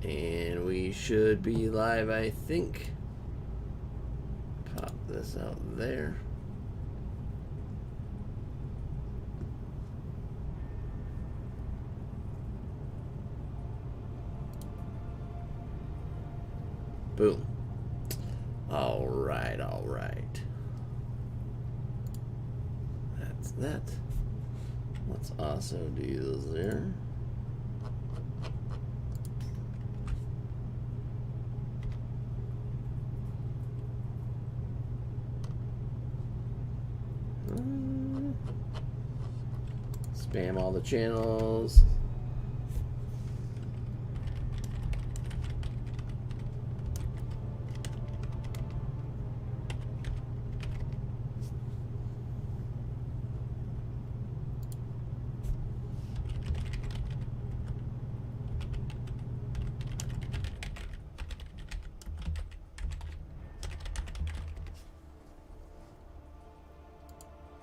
And we should be live, I think. Pop this out there. Boom. All right, all right. That's that. Let's also do this there. Spam all the channels.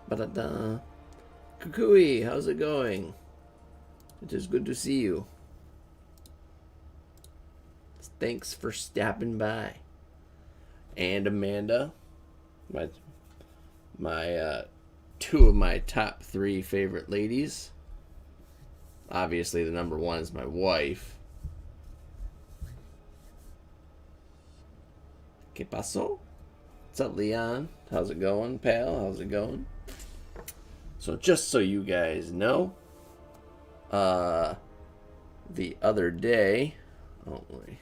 Ba-da-da. Kukui, how's it going? It is good to see you. Thanks for stopping by. And Amanda, my two of my top 3 favorite ladies. Obviously, the number 1 is my wife. ¿Qué pasó? What's up, Leon? How's it going, pal? How's it going? So just so you guys know, the other day, oh, let me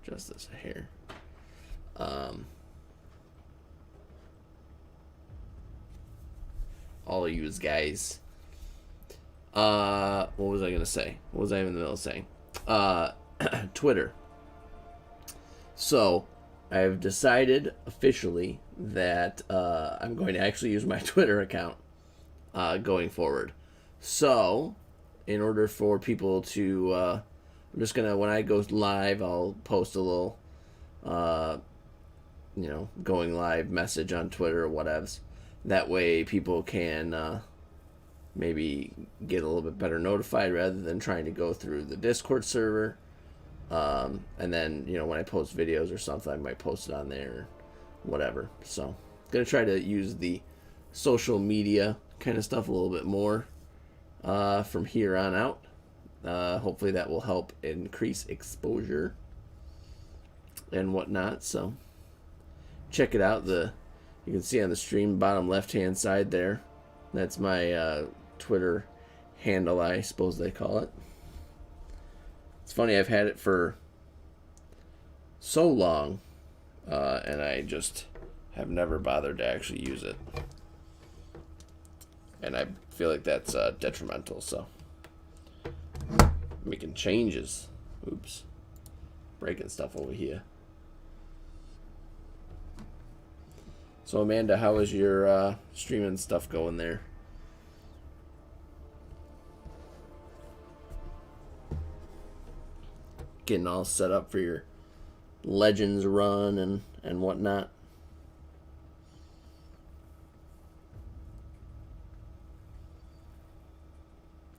adjust this here. All of you guys. What was I gonna say? What was I in the middle of saying? Twitter. So I've decided officially that I'm going to actually use my Twitter account going forward. So, in order for people to, I'm just gonna, when I go live, I'll post a little, going live message on Twitter or whatevs. That way people can maybe get a little bit better notified rather than trying to go through the Discord server. And then, when I post videos or something, I might post it on there or whatever. So, I'm gonna try to use the social media kind of stuff a little bit more from here on out. Hopefully that will help increase exposure and whatnot. So check it out. You can see on the stream bottom left hand side there, that's my Twitter handle, I suppose they call it. It's funny, I've had it for so long and I just have never bothered to actually use it. And I feel like that's detrimental, so. Making changes. Oops. Breaking stuff over here. So, Amanda, how is your streaming stuff going there? Getting all set up for your Legends run and whatnot?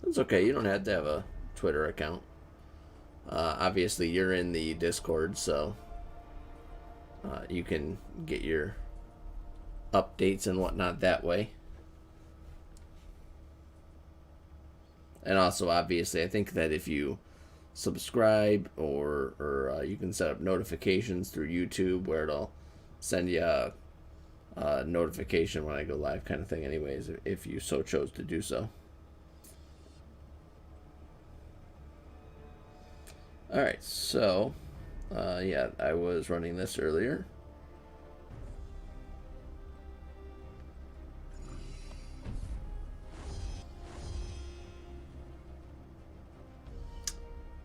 It's okay. You don't have to have a Twitter account. Obviously, you're in the Discord, so you can get your updates and whatnot that way. And also, obviously, I think that if you subscribe or you can set up notifications through YouTube where it'll send you a notification when I go live kind of thing anyways, if you so chose to do so. Alright, so, yeah, I was running this earlier.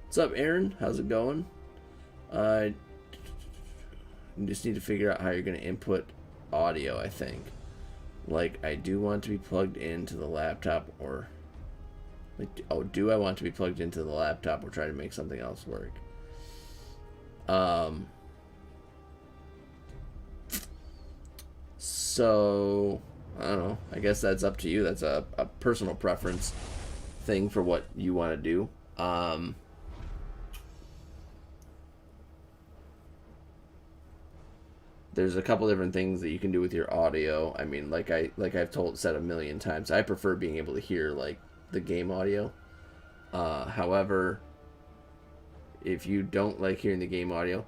What's up, Aaron? How's it going? You just need to figure out how you're going to input audio, I think. Like, I do want to be plugged into the laptop or... Like, oh, do I want to be plugged into the laptop or try to make something else work? So, I don't know. I guess that's up to you. That's a personal preference thing for what you want to do. there's a couple different things that you can do with your audio. I mean, I've said a million times, I prefer being able to hear like the game audio. However, if you don't like hearing the game audio,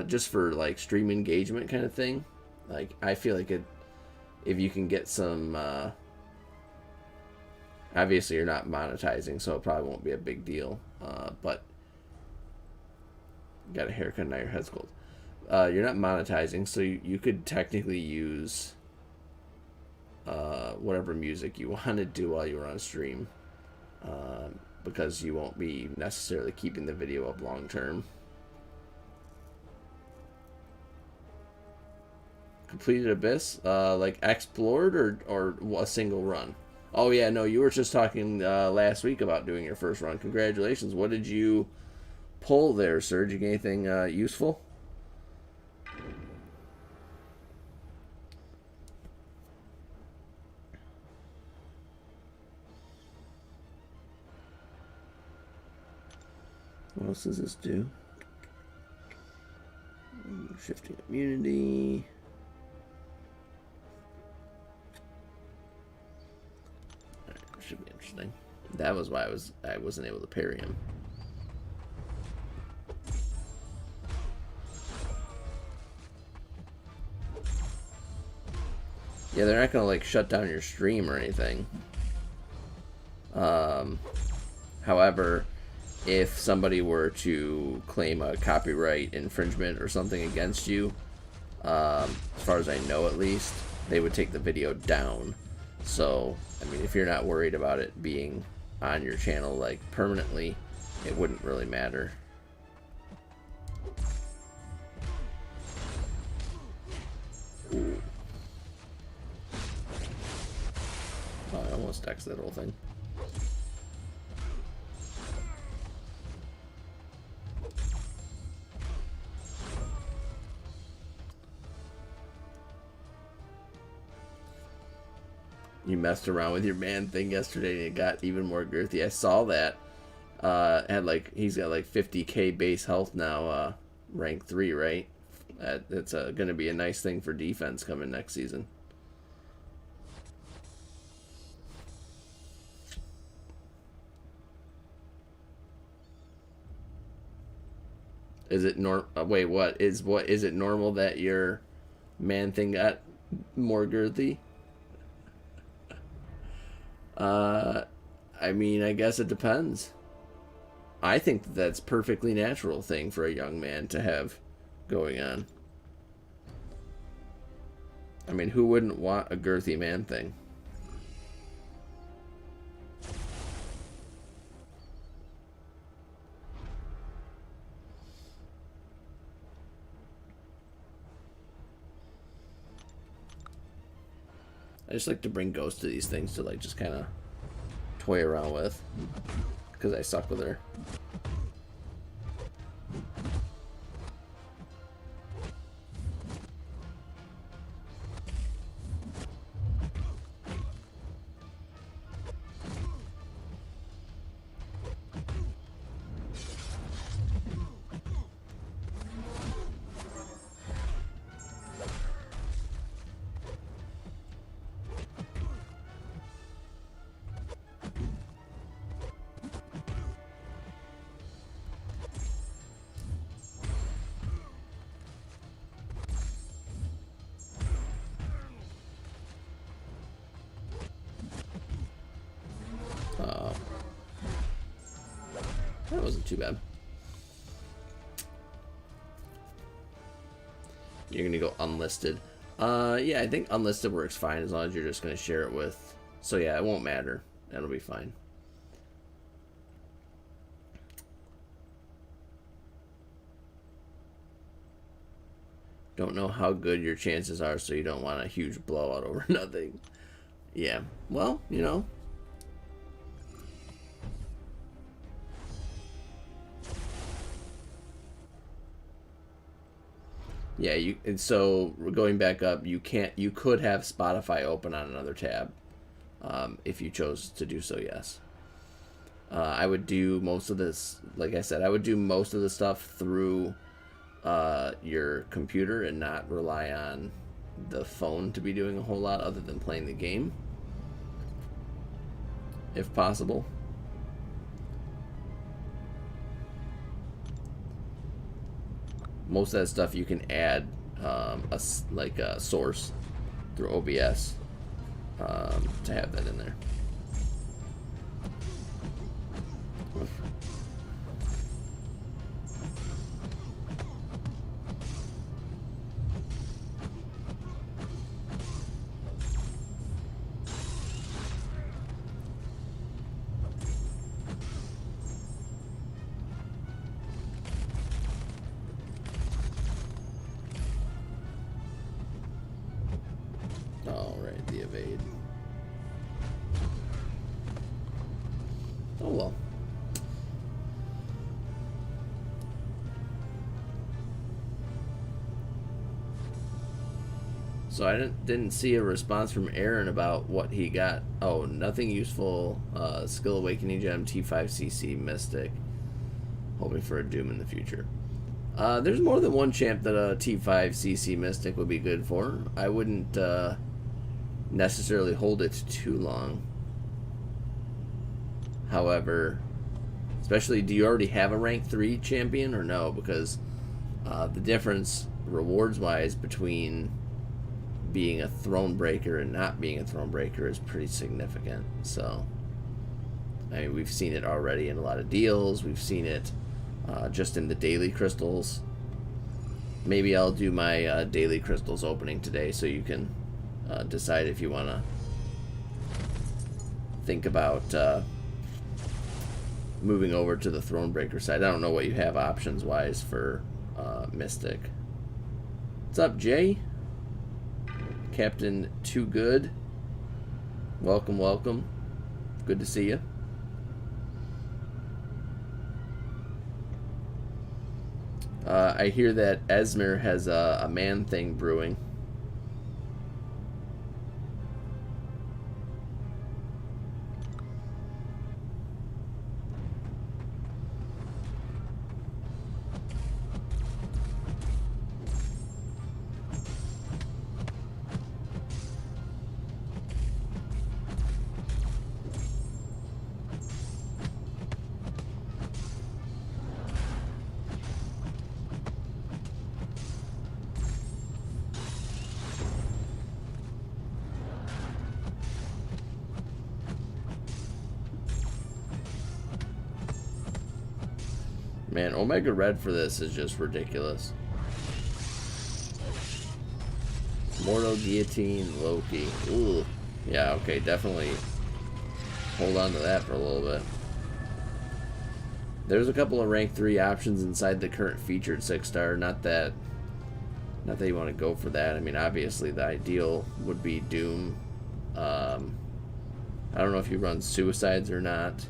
just for like stream engagement kind of thing, like I feel like if you can get some, obviously you're not monetizing, so it probably won't be a big deal. But got a haircut, now your head's cold. You're not monetizing, so you could technically use whatever music you want to do while you're on stream, because you won't be necessarily keeping the video up long term. Completed Abyss, like explored or a single run? Oh yeah, no, you were just talking last week about doing your first run. Congratulations. What did you pull there, sir? Did you get anything useful? What else does this do? Shifting immunity. Should be interesting. That was why I wasn't able to parry him. Yeah, they're not gonna like shut down your stream or anything. However, if somebody were to claim a copyright infringement or something against you, as far as I know at least, they would take the video down. So, I mean, if you're not worried about it being on your channel like permanently, it wouldn't really matter. Ooh. Oh, I almost X'd that whole thing. You messed around with your man thing yesterday and it got even more girthy. I saw that. He's got like 50k base health now, rank 3, right? That's going to be a nice thing for defense coming next season. Is it wait, what is it normal that your man thing got more girthy? I mean, I guess it depends. I think that's perfectly natural thing for a young man to have going on. I mean, who wouldn't want a girthy man thing? I just like to bring Ghost to these things to like just kind of toy around with, because I suck with her. That wasn't too bad. You're gonna go unlisted. Yeah, I think unlisted works fine as long as you're just gonna share it with. So yeah, it won't matter. That'll be fine. Don't know how good your chances are, so you don't want a huge blowout over nothing. Yeah, well, you know. Yeah, and so going back up, you could have Spotify open on another tab, if you chose to do so. Yes, I would do most of this. Like I said, I would do most of the stuff through your computer and not rely on the phone to be doing a whole lot other than playing the game, if possible. Most of that stuff you can add a source through OBS to have that in there. Alright, the evade. Oh well. So I didn't see a response from Aaron about what he got. Oh, nothing useful. Skill Awakening Gem, T5CC Mystic. Hoping for a Doom in the future. There's more than one champ that a T5CC Mystic would be good for. I wouldn't necessarily hold it too long. However, especially, do you already have a rank 3 champion or no? Because the difference rewards-wise between being a throne breaker and not being a throne breaker is pretty significant. So, I mean, we've seen it already in a lot of deals. We've seen it just in the daily crystals. Maybe I'll do my daily crystals opening today so you can decide if you want to think about moving over to the throne breaker side. I don't know what you have options wise for Mystic. What's up, Jay? Captain Too Good. Welcome, welcome. Good to see you. I hear that Esmer has a man thing brewing. Man, Omega Red for this is just ridiculous. Mortal Guillotine, Loki. Ooh. Yeah, okay, definitely hold on to that for a little bit. There's a couple of rank 3 options inside the current featured 6-star. Not that you want to go for that. I mean, obviously the ideal would be Doom. I don't know if you run Suicides or not.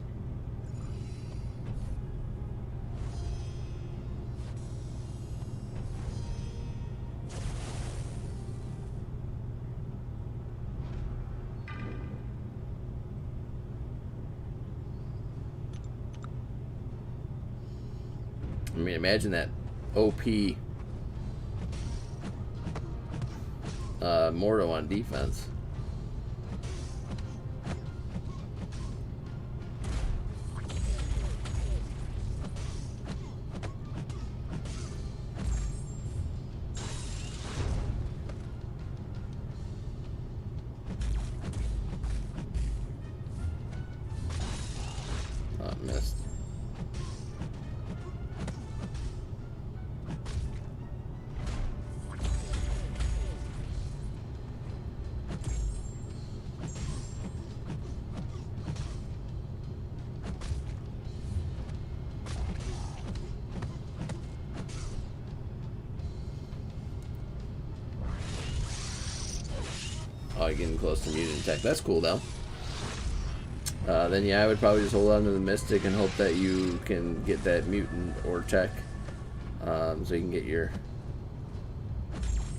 I mean, imagine that OP Mordo on defense. Oh, missed. Oh, you're getting close to mutant tech. That's cool, though. Then, yeah, I would probably just hold on to the Mystic and hope that you can get that mutant or tech. So you can get your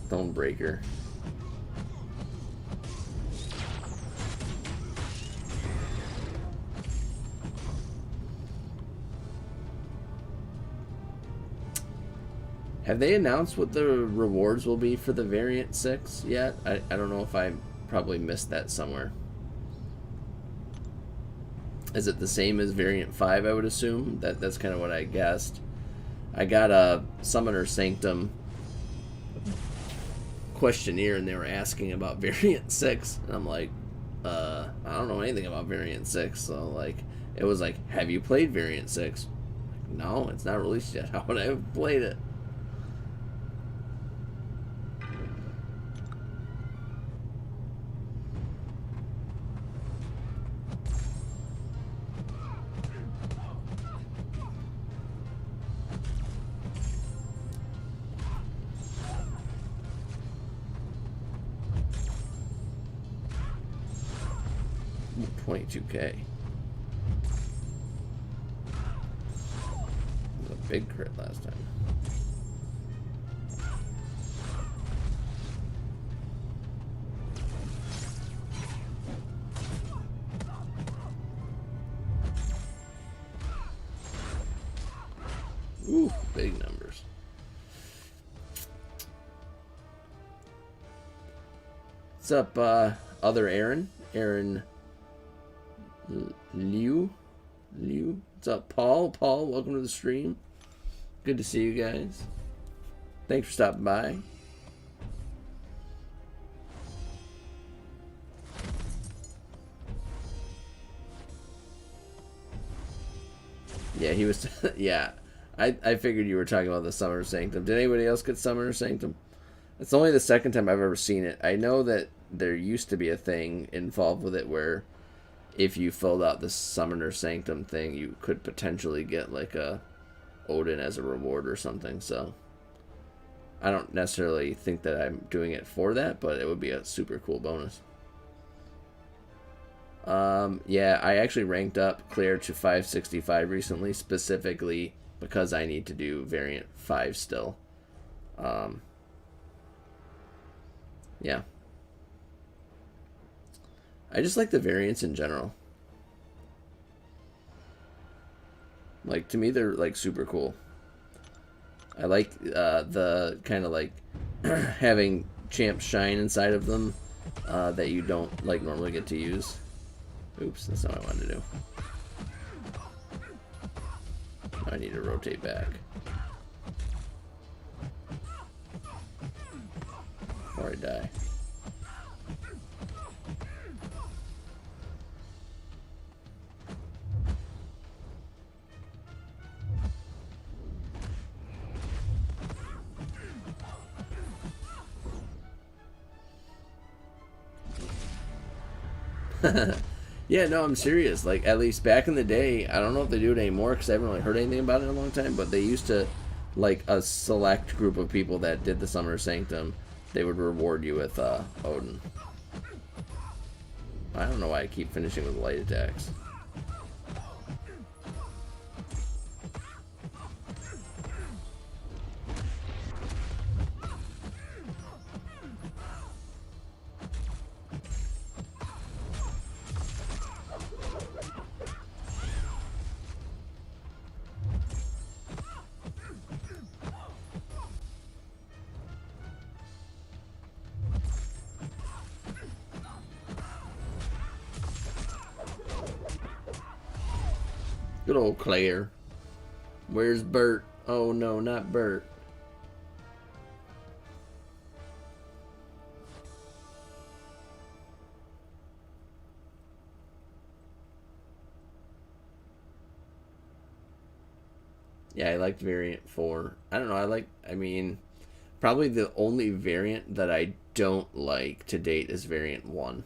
Stone Breaker. Have they announced what the rewards will be for the variant 6 yet? I don't know if I probably missed that somewhere. Is it the same as variant 5, I would assume? That's kind of what I guessed. I got a Summoner Sanctum questionnaire and they were asking about variant 6 and I'm like, I don't know anything about variant 6. So like, it was like, have you played variant 6? Like, no, it's not released yet. How would I have played it? Ooh, 22K. It was a big crit last time. Ooh, big numbers. What's up, other Aaron? Aaron Liu? What's up, Paul? Paul, welcome to the stream. Good to see you guys. Thanks for stopping by. Yeah, he was... yeah. I figured you were talking about the Summoner Sanctum. Did anybody else get Summoner Sanctum? It's only the second time I've ever seen it. I know that there used to be a thing involved with it where if you filled out the Summoner Sanctum thing, you could potentially get like a Odin as a reward or something. So I don't necessarily think that I'm doing it for that, but it would be a super cool bonus. Yeah, I actually ranked up clear to 565 recently, specifically because I need to do variant 5 still. Yeah. I just like the variants in general. Like, to me, they're, like, super cool. I like the kind of, like, having champs shine inside of them that you don't, like, normally get to use. Oops, that's not what I wanted to do. I need to rotate back. Before I die. Yeah, no, I'm serious. Like, at least back in the day, I don't know if they do it anymore because I haven't really heard anything about it in a long time, but they used to, like, a select group of people that did the Summoner Sanctum, they would reward you with Odin. I don't know why I keep finishing with light attacks. Good old Claire. Where's Bert? Oh no, not Bert. Yeah, I liked variant 4. I don't know, I mean, probably the only variant that I don't like to date is variant 1.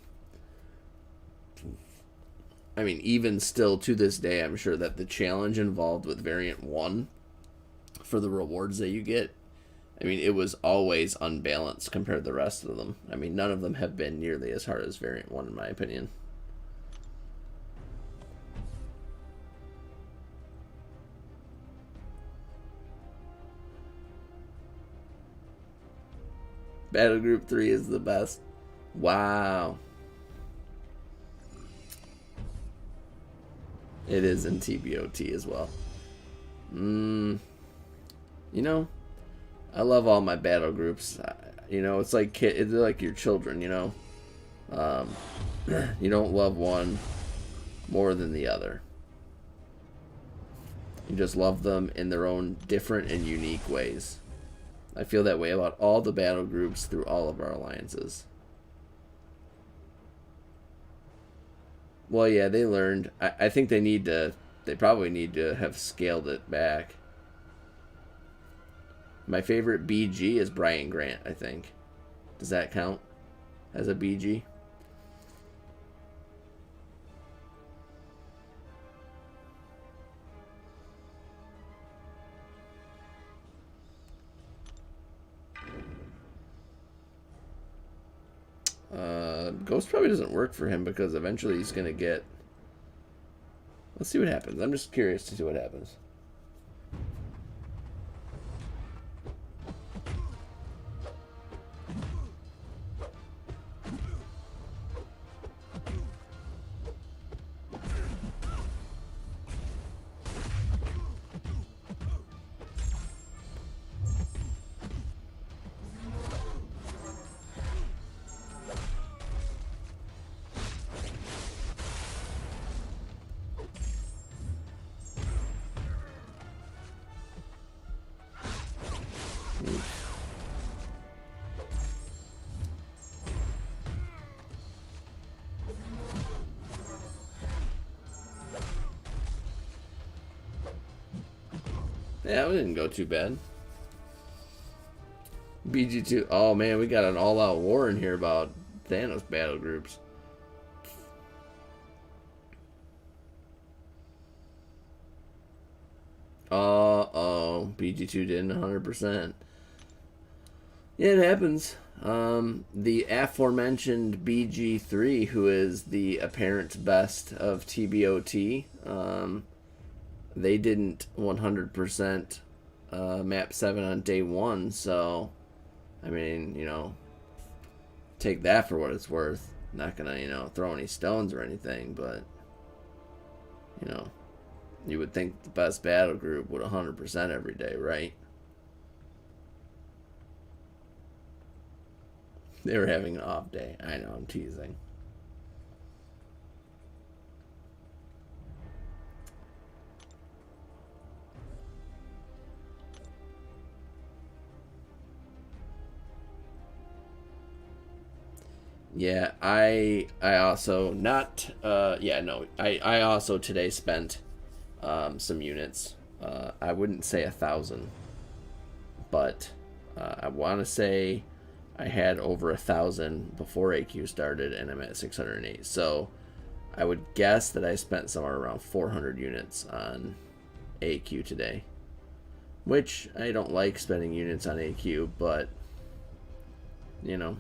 I mean, even still to this day, I'm sure that the challenge involved with variant 1 for the rewards that you get, I mean, it was always unbalanced compared to the rest of them. I mean, none of them have been nearly as hard as variant 1 in my opinion. Battle Group 3 is the best. Wow. It is in TBOT as well. You know, I love all my battle groups. You know, it's like they're like your children. You know, um, you don't love one more than the other. You just love them in their own different and unique ways. I feel that way about all the battle groups through all of our alliances. Well, yeah, they learned. I think they need to. They probably need to have scaled it back. My favorite BG is Brian Grant, I think. Does that count as a BG? Ghost probably doesn't work for him because eventually he's going to get... Let's see what happens. I'm just curious to see what happens. Yeah, it didn't go too bad. BG2. Oh man, we got an all-out war in here about Thanos battle groups. Uh-oh. BG2 didn't 100%. Yeah, it happens. The aforementioned BG3, who is the apparent best of TBOT, they didn't 100% map 7 on day 1, so, I mean, you know, take that for what it's worth. Not gonna, you know, throw any stones or anything, but, you know, you would think the best battle group would 100% every day, right? They were having an off day. I know, I'm teasing. Yeah, I also not yeah, no. I also today spent some units. I wouldn't say 1,000, but I want to say I had over 1,000 before AQ started, and I'm at 608. So I would guess that I spent somewhere around 400 units on AQ today, which I don't like spending units on AQ, but you know,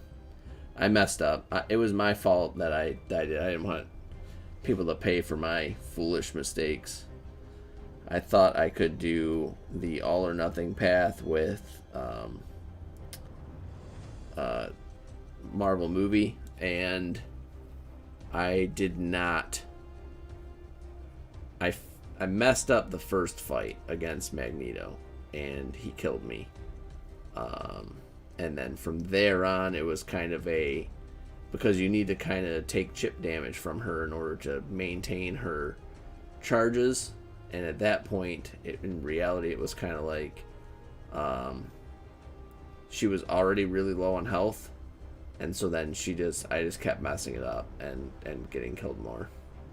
I messed up. It was my fault that I didn't want people to pay for my foolish mistakes. I thought I could do the all or nothing path with Marvel movie, and I did not. I messed up the first fight against Magneto, and he killed me. And then from there on, it was kind of a, because you need to kind of take chip damage from her in order to maintain her charges. And at that point, in reality, it was kind of like she was already really low on health, and so then I just kept messing it up and getting killed more.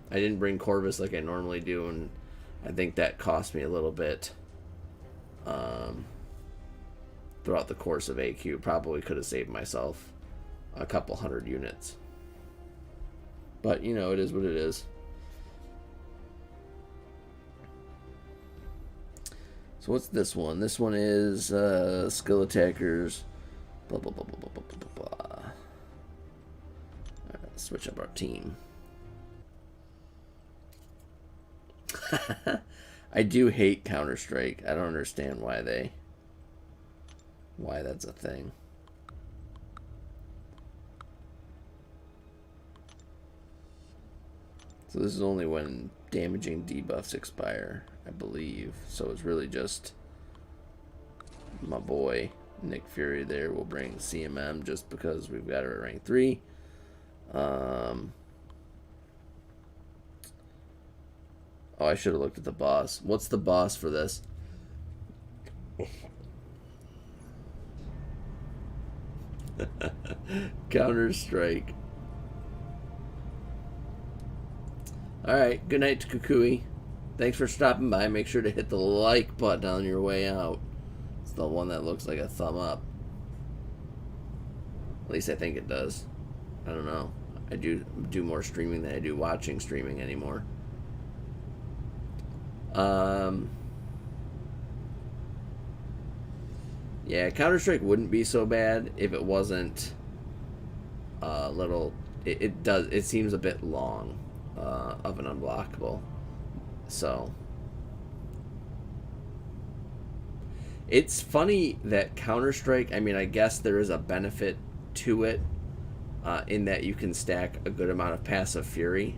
I didn't bring Corvus like I normally do, and I think that cost me a little bit throughout the course of AQ. Probably could have saved myself a couple hundred units. But, you know, it is what it is. So what's this one? This one is skill attackers. Blah, blah, blah, blah, blah, blah, blah, blah. All right, let's switch up our team. I do hate Counter-Strike. I don't understand why that's a thing. So this is only when damaging debuffs expire, I believe. So it's really just my boy. Nick Fury there will bring CMM just because we've got her at rank 3. Oh, I should have looked at the boss. What's the boss for this? Counter-Strike. Alright, good night to Kukui. Thanks for stopping by. Make sure to hit the like button on your way out. It's the one that looks like a thumb up. At least I think it does. I don't know. I do more streaming than I do watching streaming anymore. Yeah, Counter-Strike wouldn't be so bad if it wasn't a little... It seems a bit long of an unblockable. So... It's funny that Counter-Strike, I mean, I guess there is a benefit to it in that you can stack a good amount of passive fury.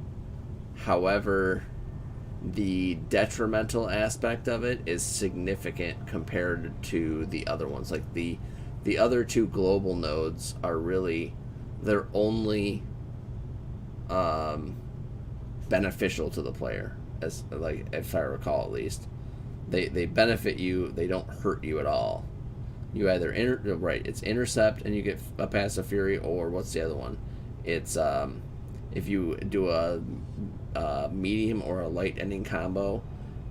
However, the detrimental aspect of it is significant compared to the other ones. Like the other two global nodes are really, they're only beneficial to the player, as like if I recall at least. They benefit you, they don't hurt you at all. You either it's intercept and you get a passive fury, or what's the other one? It's if you do a medium or a light ending combo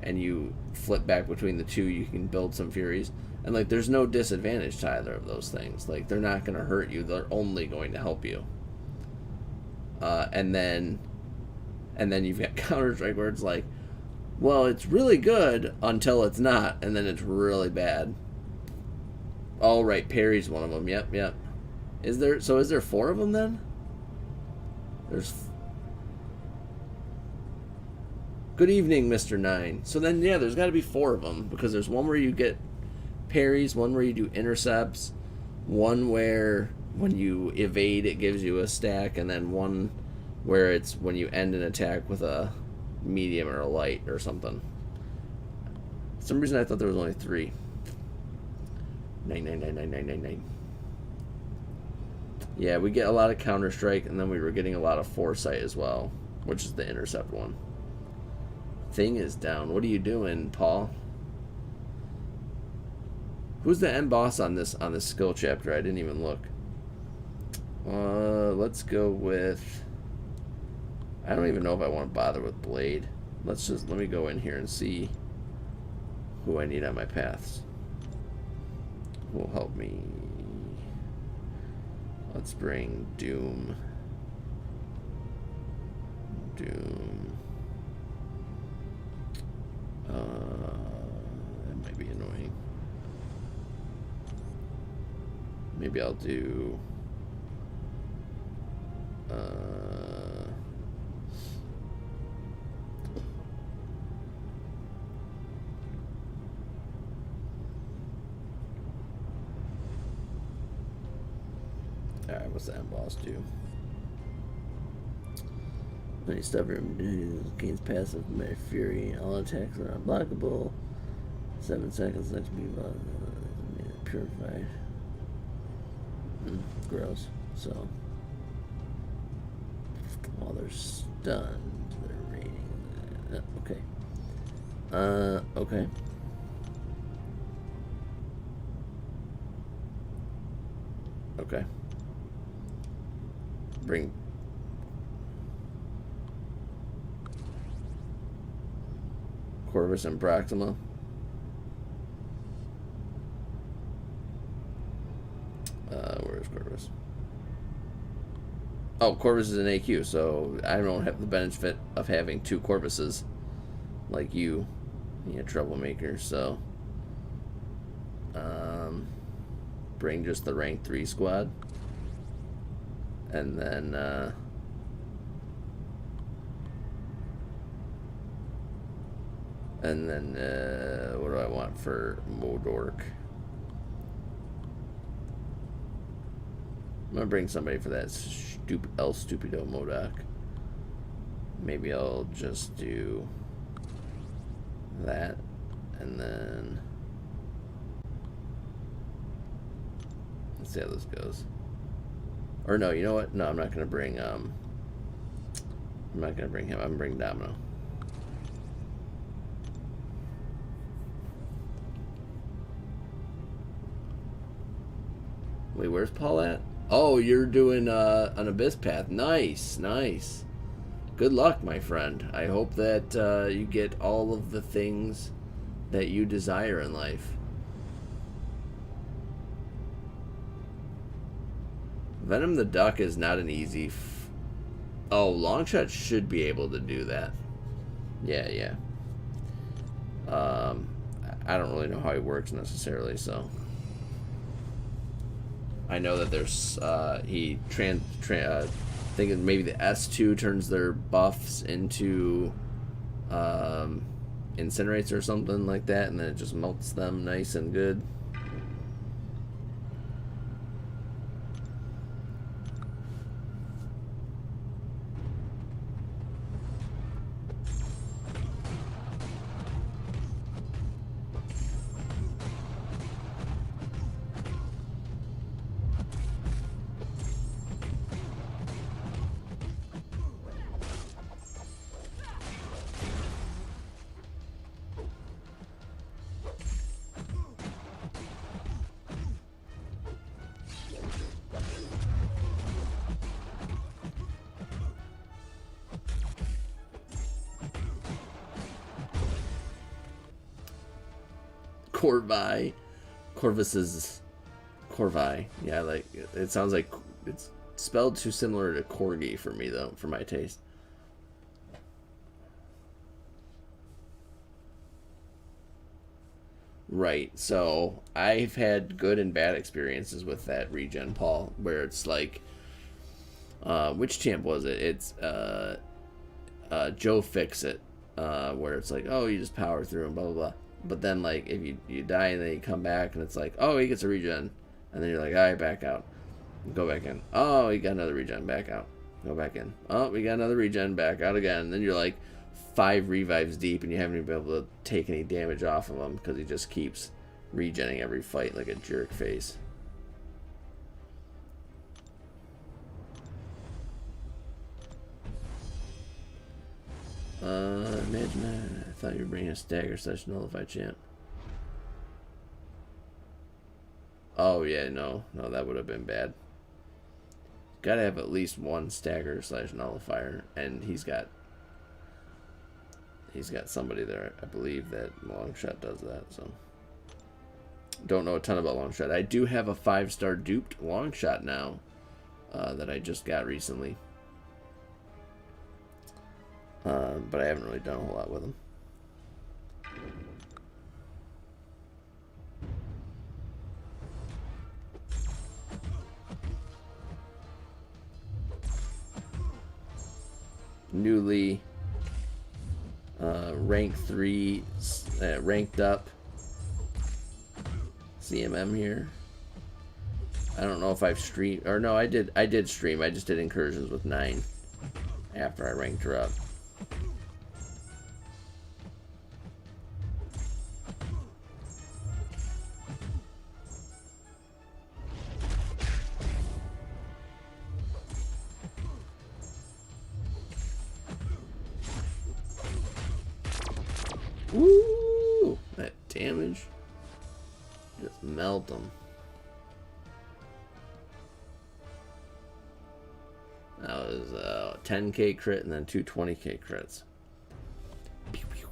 and you flip back between the two, you can build some furies. And like there's no disadvantage to either of those things. Like they're not going to hurt you, they're only going to help you. And then you've got Counter-Strike where it's like, well, it's really good until it's not, and then it's really bad. Oh, right, parry's one of them. Yep. Is there 4 of them then? There's... Good evening, Mr. 9. So then, yeah, there's got to be 4 of them, because there's one where you get parries, one where you do intercepts, one where when you evade it gives you a stack, and then one where it's when you end an attack with a medium or a light or something. For some reason I thought there was only 3. 9. Yeah, we get a lot of Counter-Strike, and then we were getting a lot of Foresight as well, which is the intercept one. Thing is down. What are you doing, Paul? Who's the end boss on this skill chapter? I didn't even look. Let's go with... I don't even know if I want to bother with Blade. Let me go in here and see who I need on my paths. Who will help me? Let's bring Doom. That might be annoying. Maybe I'll do... Alright, what's the end boss do? When you stop him, gains passive fury. All attacks are unblockable. 7 seconds, next be purified. Gross. So, while they're stunned, they're rating. Okay. Okay. Okay. Bring Corvus and Proxima. Where's Corvus? Oh, Corvus is an AQ, so I don't have the benefit of having 2 Corvuses like you troublemaker, so bring just the rank 3 squad. And then what do I want for Modork? I'm gonna bring somebody for that El Stupido Modok. Maybe I'll just do that, and then Let's see how this goes. Or no, you know what? No, I'm not gonna bring I'm not gonna bring him. I'm gonna bring Domino. Wait, where's Paul at? Oh, you're doing an Abyss Path. Nice, nice. Good luck, my friend. I hope that you get all of the things that you desire in life. Venom the Duck is not an easy... Oh, Longshot should be able to do that. Yeah, yeah. I don't really know how he works necessarily, so... I know that there's thinking maybe the S2 turns their buffs into incinerates or something like that, and then it just melts them nice and good. Corvi. Corvus is Corvi. Yeah, like it sounds like it's spelled too similar to corgi for me though, for my taste. Right. So I've had good and bad experiences with that regen, Paul, where it's like which champ was it? It's Joe Fix It, where it's like, oh, you just power through and blah blah blah. But then, like, if you die and then you come back and it's like, oh, he gets a regen. And then you're like, all right, back out. Go back in. Oh, he got another regen. Back out. Go back in. Oh, we got another regen. Back out again. And then you're like 5 revives deep and you haven't even been able to take any damage off of him because he just keeps regenning every fight like a jerk face. Imagine that. I thought you were bringing a stagger / nullify champ. Oh, yeah, no, that would have been bad. Gotta have at least one stagger / nullifier, and he's got somebody there, I believe, that Longshot does that, so. Don't know a ton about Longshot. I do have a 5-star duped Longshot now, that I just got recently. But I haven't really done a whole lot with them. Newly rank 3, ranked up CMM here. I don't know if I've streamed, or no, I did stream. I just did incursions with 9 after I ranked her up. Ooh, that damage. Just melt them. That was 10k crit and then 2 20k crits. Pew, pew.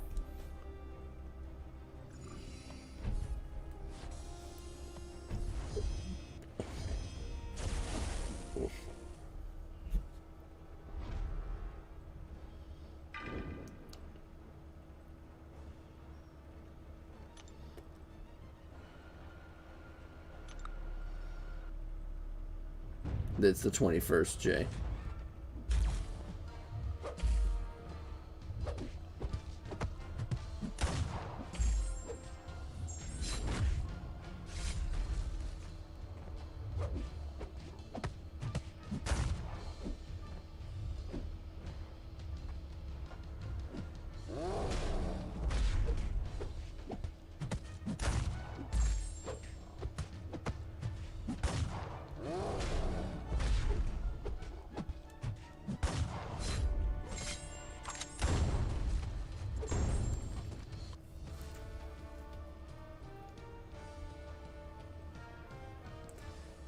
Oof. It's the 21st, Jay.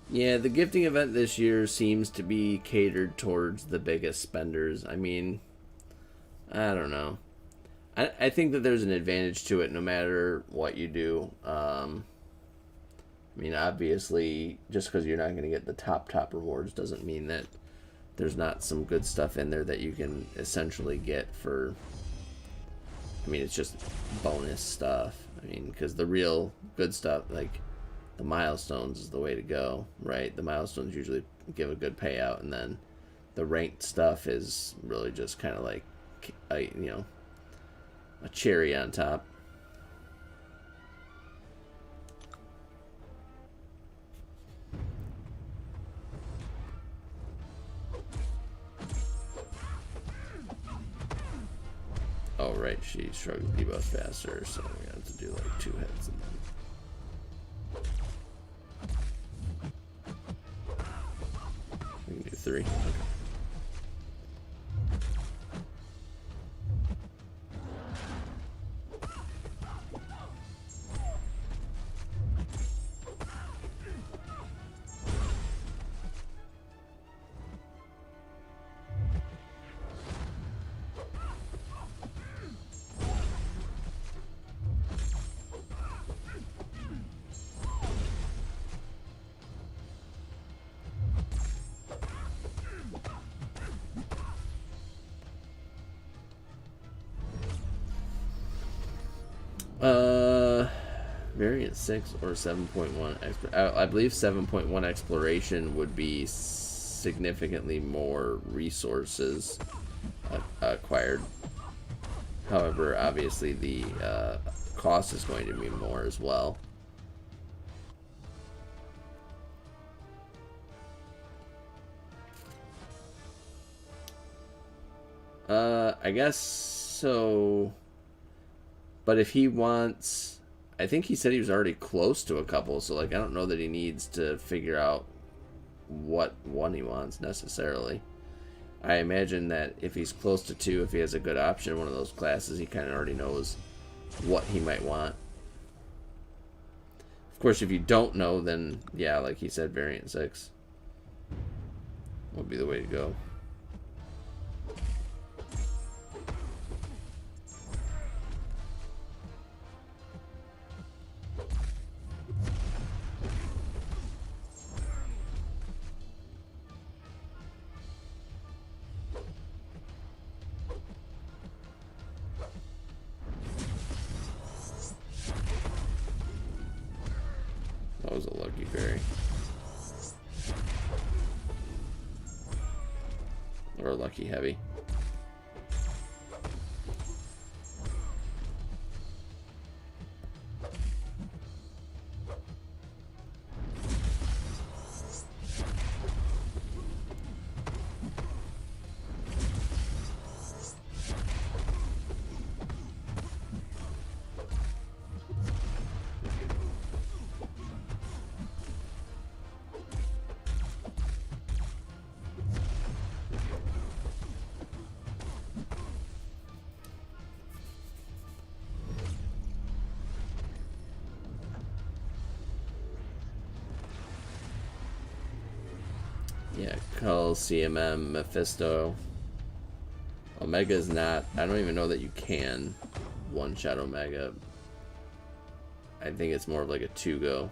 Yeah, the gifting event this year seems to be catered towards the biggest spenders. I mean, I don't know. I think that there's an advantage to it no matter what you do. I mean, obviously, just because you're not going to get the top rewards doesn't mean that there's not some good stuff in there that you can essentially get for. I mean, it's just bonus stuff. I mean, because the real good stuff, like the milestones, is the way to go, right? The milestones usually give a good payout, and then the ranked stuff is really just kind of like, a cherry on top. Oh, right, she struggles to debuff faster, so we have to do like 2 hits and then. We can do 3. Okay. Variant 6 or 7.1. I believe 7.1 exploration would be significantly more resources acquired. However, obviously the cost is going to be more as well. I guess so. But if he wants, I think he said he was already close to a couple, so like I don't know that he needs to figure out what one he wants necessarily. I imagine that if he's close to 2, if he has a good option in one of those classes, he kind of already knows what he might want. Of course, if you don't know, then yeah, like he said, variant 6 would be the way to go. That was a lucky fairy. Or a lucky heavy. Yeah, Cull, CMM, Mephisto. Omega is not. I don't even know that you can one-shot Omega. I think it's more of like a 2-go.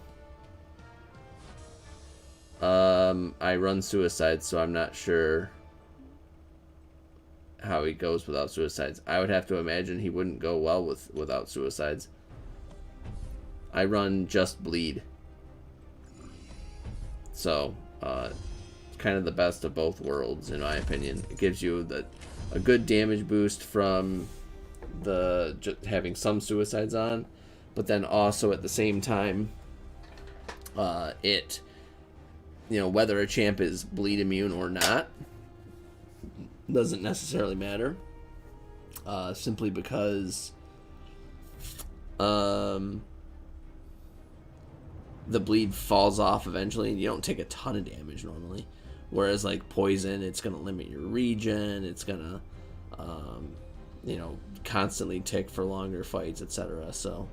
I run Suicides, so I'm not sure how he goes without Suicides. I would have to imagine he wouldn't go well without Suicides. I run just Bleed. So, kind of the best of both worlds, in my opinion. It gives you a good damage boost from just having some Suicides on, but then also at the same time, whether a champ is bleed immune or not doesn't necessarily matter. Simply because the bleed falls off eventually, and you don't take a ton of damage normally. Whereas like poison, it's gonna limit your regen. It's gonna, constantly tick for longer fights, etc. So,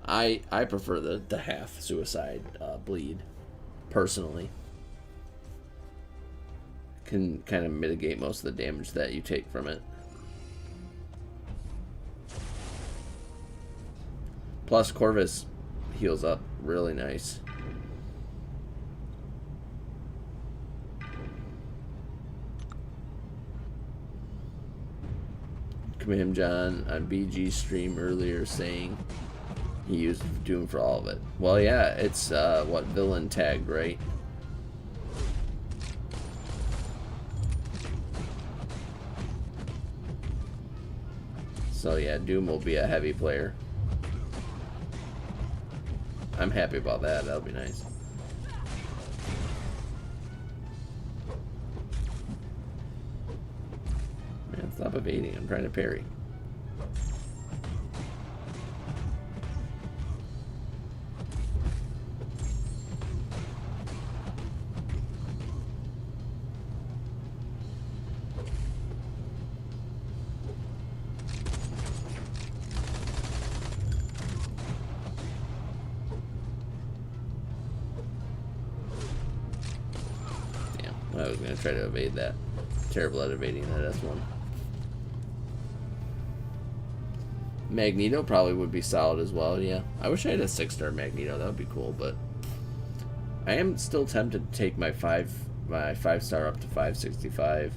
I prefer the half suicide bleed. personally. Can kind of mitigate most of the damage that you take from it. Plus, Corvus heals up really nice. Command John on BG's stream earlier saying he used Doom for all of it. Well, yeah, it's what, villain tagged, right? So yeah, Doom will be a heavy player. I'm happy about that. That'll be nice. Man, stop evading. I'm trying to parry. I was going to try to evade that. Terrible at evading that S1. Magneto probably would be solid as well, yeah. I wish I had a 6-star Magneto. That would be cool, but I am still tempted to take my 5-star up to 565.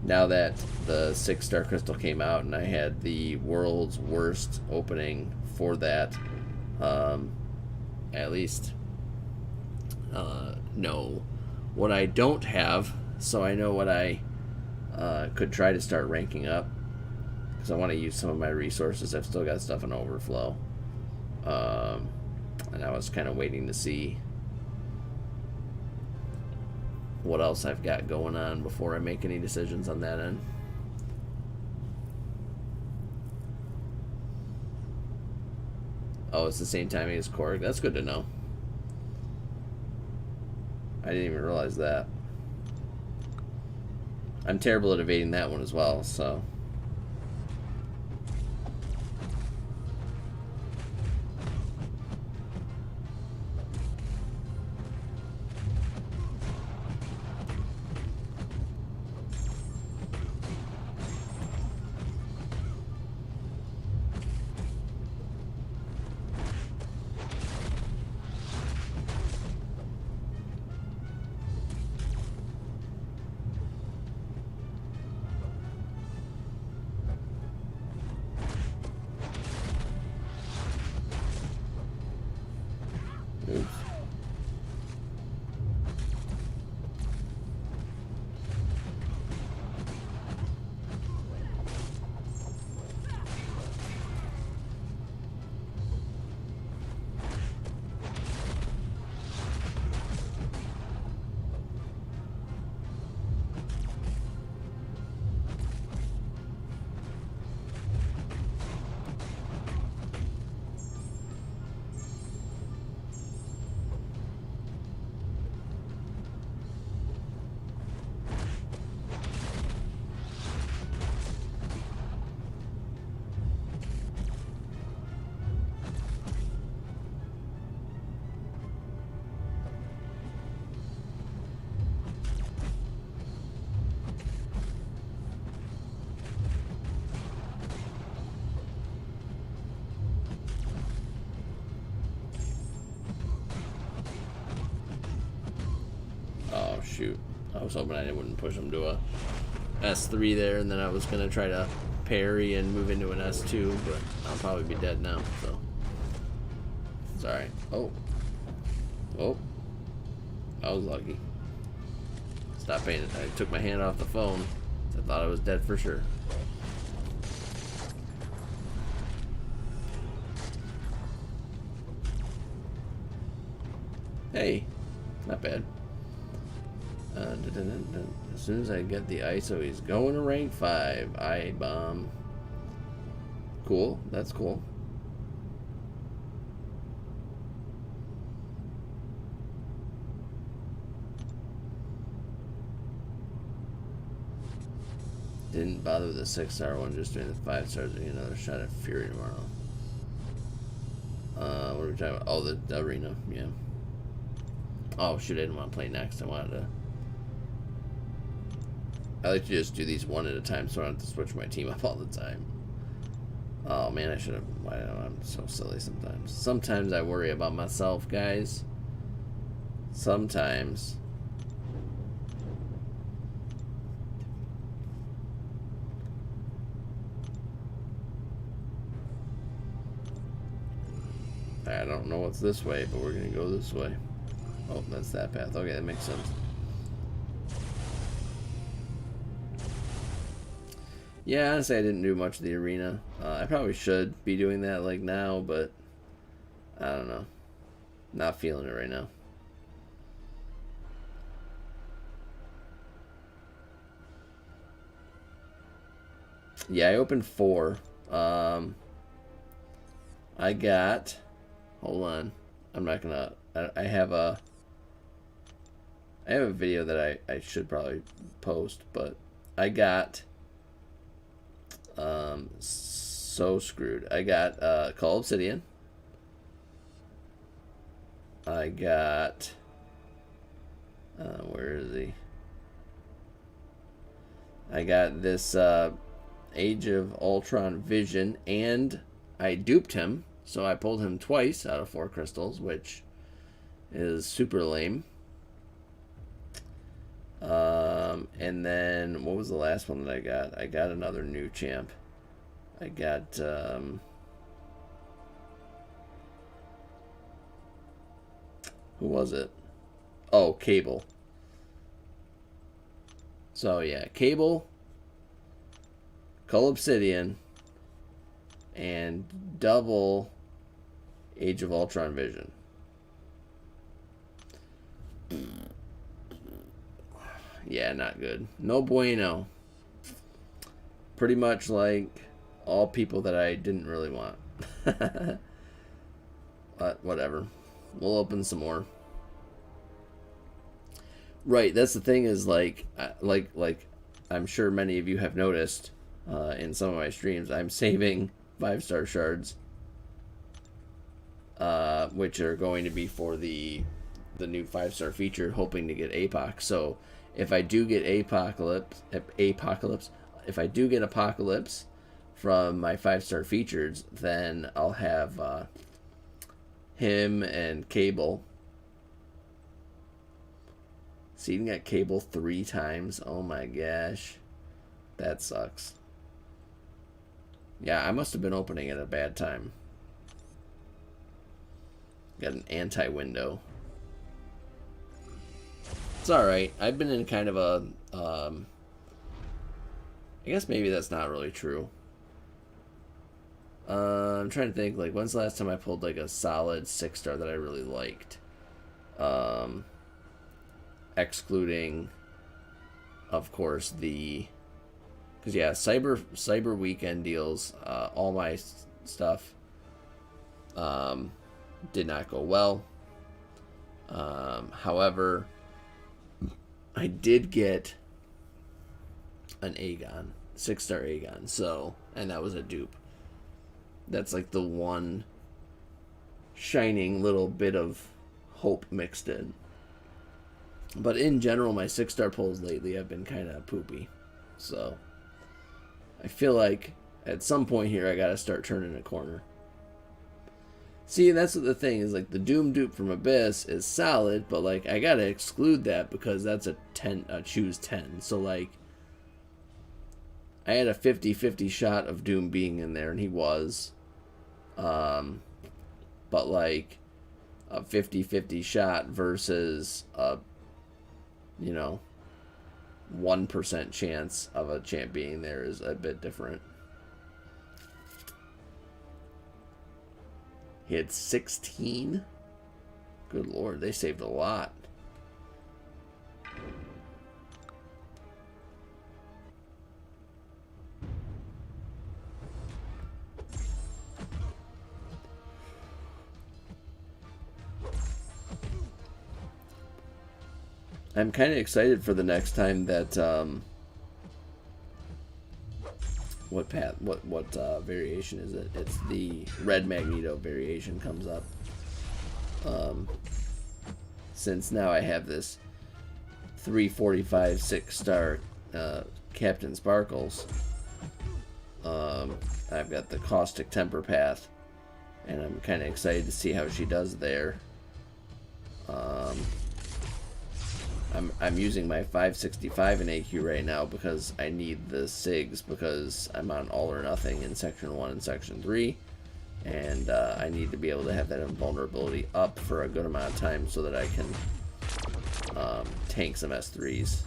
Now that the 6-star crystal came out and I had the world's worst opening for that, at least know what I don't have, so I know what I could try to start ranking up, because I want to use some of my resources. I've still got stuff in overflow, and I was kind of waiting to see what else I've got going on before I make any decisions on that end. Oh, it's the same timing as Korg. That's good to know. I didn't even realize that. I'm terrible at evading that one as well, so. Oops. Oh, shoot. I was hoping I wouldn't push him to a S3 there, and then I was going to try to parry and move into an S2, but I'll probably be dead now, so. It's alright. Oh. Oh. I was lucky. Stop paying it. I took my hand off the phone. I thought I was dead for sure. Hey. Not bad. As soon as I get the ISO, he's going to rank 5. I-bomb. Cool. That's cool. Didn't bother with the 6-star one, just doing the 5 stars and another shot at Fury tomorrow. What What are we talking about? Oh, the arena. Yeah. Oh, shoot. I didn't want to play next. I wanted to... I like to just do these one at a time so I don't have to switch my team up all the time. Oh, man, I should have... I'm so silly sometimes. Sometimes I worry about myself, guys. Sometimes. I don't know what's this way, but we're going to go this way. Oh, that's that path. Okay, that makes sense. Yeah, honestly, I didn't do much of the arena. I probably should be doing that like now, but I don't know. Not feeling it right now. Yeah, I opened 4. I got... Hold on. I'm not gonna... I have a video that I should probably post, but I got... so screwed. I got Call Obsidian. I got where is he? I got this Age of Ultron Vision, and I duped him, so I pulled him twice out of 4 crystals, which is super lame. And then what was the last one that I got? I got another new champ. I got who was it? Oh, Cable. So yeah, Cable, Cull Obsidian, and double Age of Ultron Vision. Yeah, not good. No bueno. Pretty much like all people that I didn't really want. But whatever. We'll open some more. Right, that's the thing is like I'm sure many of you have noticed in some of my streams, I'm saving 5-star shards, which are going to be for the new 5-star feature, hoping to get APOC. So if I do get Apocalypse, if I do get Apocalypse from my 5-star features, then I'll have him and Cable. See, you got Cable 3 times. Oh my gosh. That sucks. Yeah, I must have been opening at a bad time. Got an anti-window. It's alright. I've been in kind of a... I guess maybe that's not really true. I'm trying to think, like, when's the last time I pulled, like, a solid 6-star that I really liked? Excluding, of course, the... Because, yeah, Cyber Weekend deals, all my stuff did not go well. However, I did get an Aegon, 6-star Aegon, so, and that was a dupe. That's like the one shining little bit of hope mixed in. But in general, my 6-star pulls lately have been kind of poopy. So I feel like at some point here I gotta start turning a corner. See, that's what the thing is, like the Doom dupe from Abyss is solid, but like I gotta exclude that because that's a choose 10. So like I had a 50-50 shot of Doom being in there, and he was. But like a 50-50 shot versus a 1% chance of a champ being there is a bit different. He had 16. Good lord, they saved a lot. I'm kind of excited for the next time that what path, what variation is it? It's the red Magneto variation comes up. Since now I have this 345 6-star Captain Sparkles, I've got the Caustic Temper path, and I'm kind of excited to see how she does there. I'm using my 565 in AQ right now because I need the SIGs, because I'm on All or Nothing in Section 1 and Section 3, and I need to be able to have that invulnerability up for a good amount of time so that I can tank some S3s.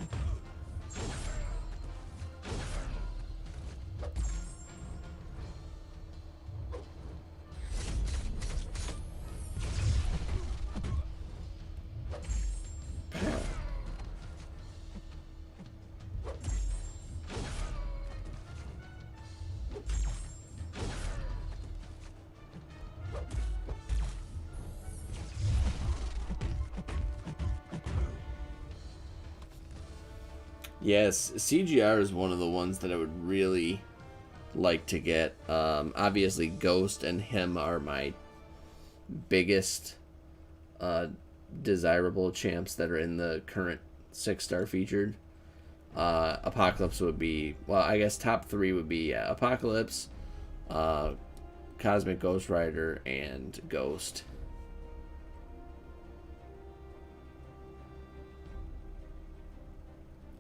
Yes, CGR is one of the ones that I would really like to get. Obviously, Ghost and him are my biggest desirable champs that are in the current 6-star featured. Apocalypse would be, well, I guess top 3 would be Apocalypse, Cosmic Ghost Rider, and Ghost.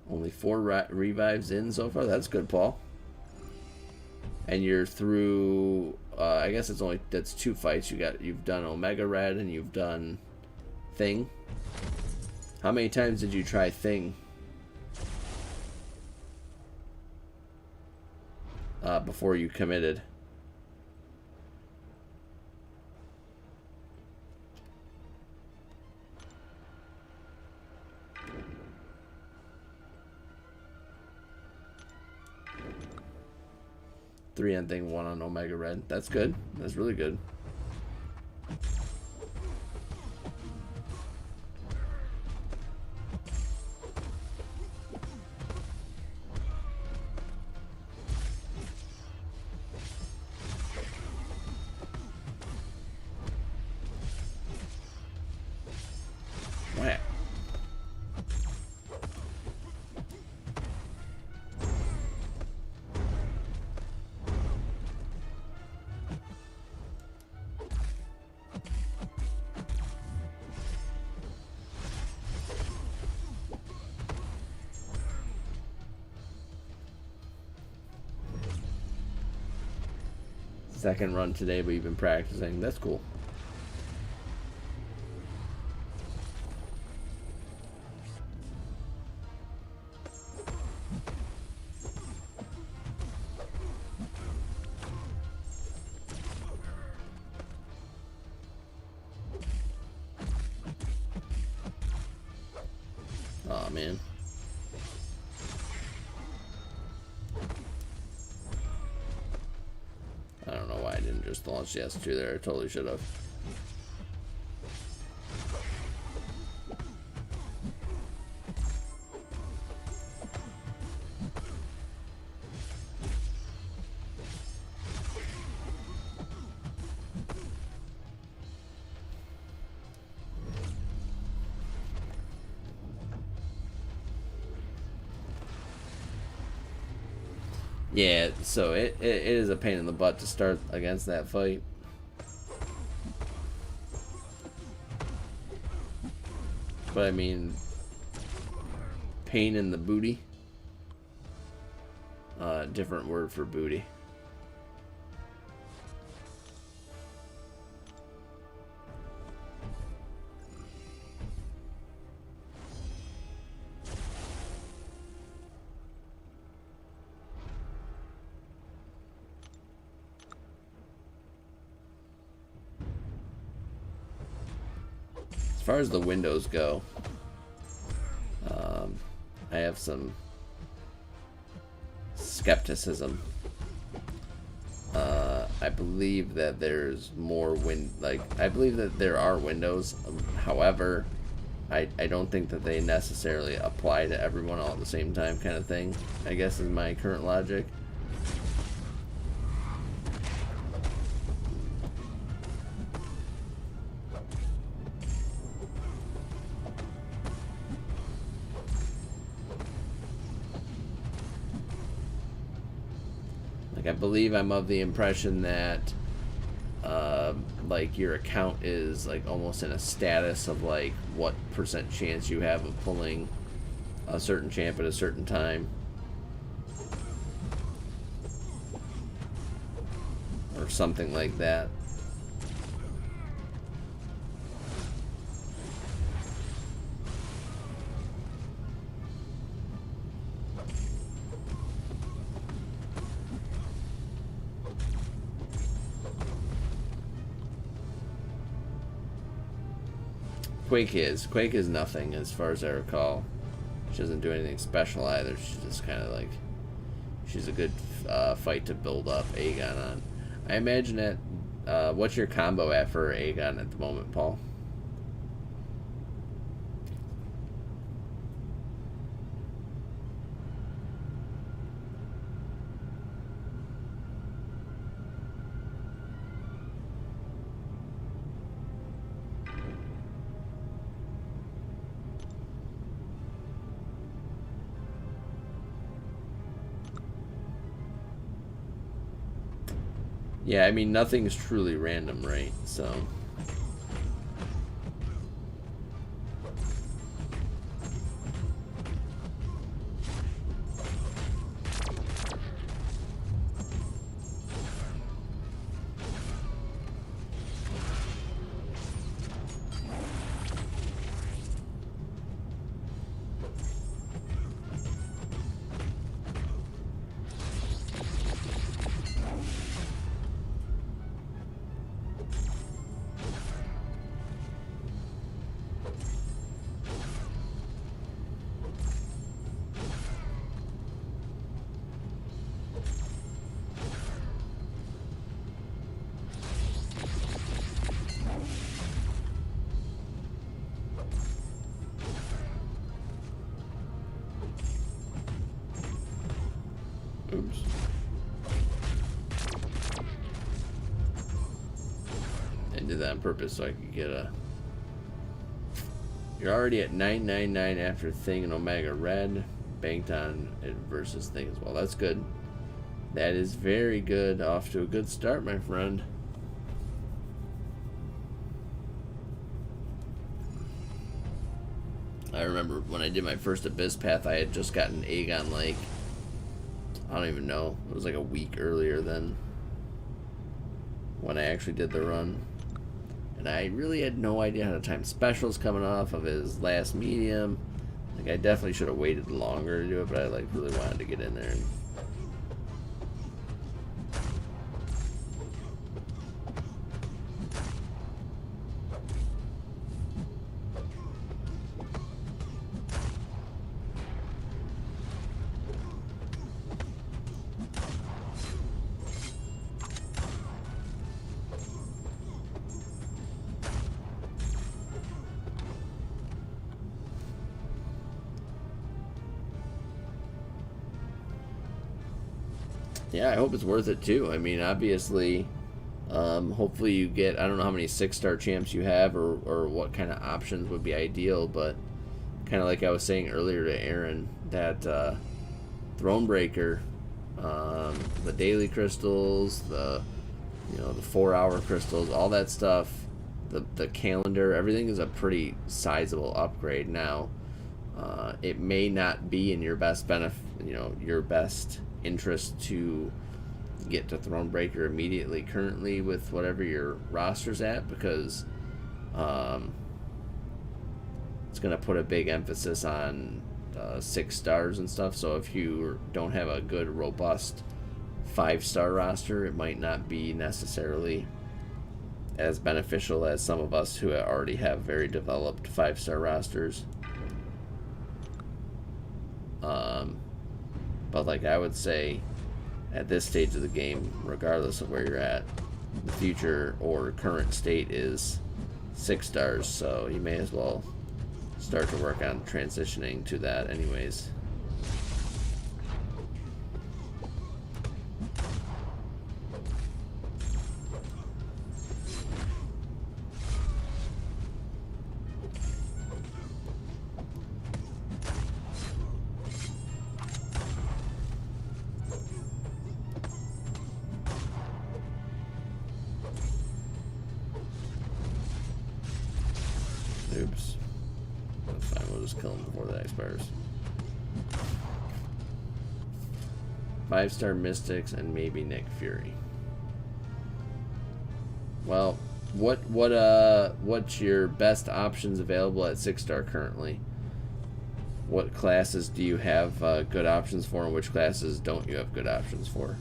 Only 4 revives in so far. That's good, Paul. And you're through. I guess that's 2 fights. You've done Omega Red and you've done Thing. How many times did you try Thing? Before you committed. Three on Thing, 1 on Omega Red. That's good. That's really good. Whack. Second run today, but you've been practicing. That's cool. Oh man. I don't know why I didn't just launch the S2 there. I totally should have. Yeah, so it is a pain in the butt to start against that fight. But I mean, pain in the booty. Different word for booty. As far as the windows go, I have some skepticism. I believe that there's more I believe that there are windows. However, I don't think that they necessarily apply to everyone all at the same time, kind of thing, I guess is my current logic. Like, I believe I'm of the impression that like your account is like almost in a status of like what percent chance you have of pulling a certain champ at a certain time, or something like that. Quake is nothing as far as I recall. She doesn't do anything special either. She's just kind of like, she's a good fight to build up Aegon on. I imagine that. What's your combo at for Aegon at the moment, Paul? Yeah, I mean, nothing's truly random, right? So... Oops. I did that on purpose so I could get a... You're already at 999 after Thing and Omega Red. Banked on it versus Thing as well. That's good. That is very good. Off to a good start, my friend. I remember when I did my first Abyss Path, I had just gotten Aegon, like, I don't even know. It was like a week earlier than when I actually did the run. And I really had no idea how to time specials coming off of his last medium. Like, I definitely should have waited longer to do it, but I, like, really wanted to get in there. And yeah, I hope it's worth it too. I mean, obviously, hopefully you get, I don't know how many 6-star champs you have or what kind of options would be ideal, but kind of like I was saying earlier to Aaron, that Thronebreaker, the daily crystals, the 4-hour crystals, all that stuff, the calendar, everything is a pretty sizable upgrade now. It may not be in your best your best interest to get to Thronebreaker immediately currently with whatever your roster's at, because it's going to put a big emphasis on 6 stars and stuff. So if you don't have a good, robust 5-star roster, it might not be necessarily as beneficial as some of us who already have very developed 5-star rosters. But like I would say, at this stage of the game, regardless of where you're at, the future or current state is 6 stars, so you may as well start to work on transitioning to that anyways. Oops. That's fine, we'll just kill him before that expires. 5-star Mystics and maybe Nick Fury. Well, what's your best options available at 6-star currently? What classes do you have good options for, and which classes don't you have good options for?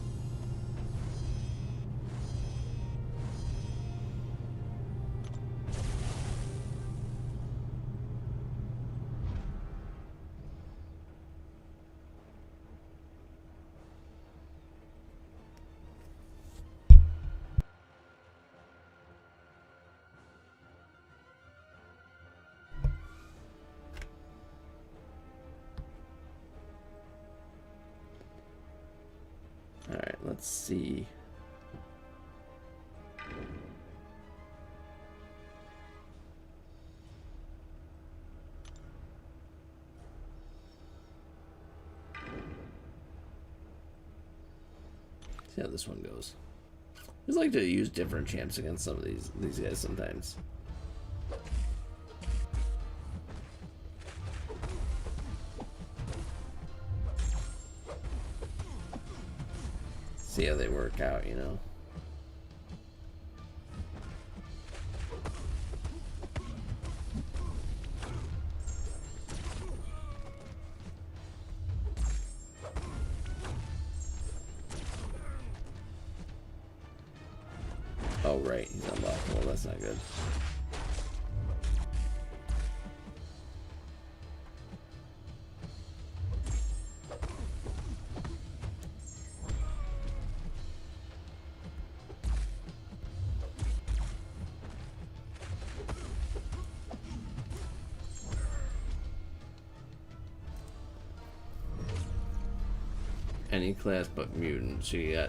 Alright, let's see. See how this one goes. I just like to use different champs against some of these guys sometimes. See how they work out, you know. Oh, right, he's unblockable. That's not good. Any class but mutant.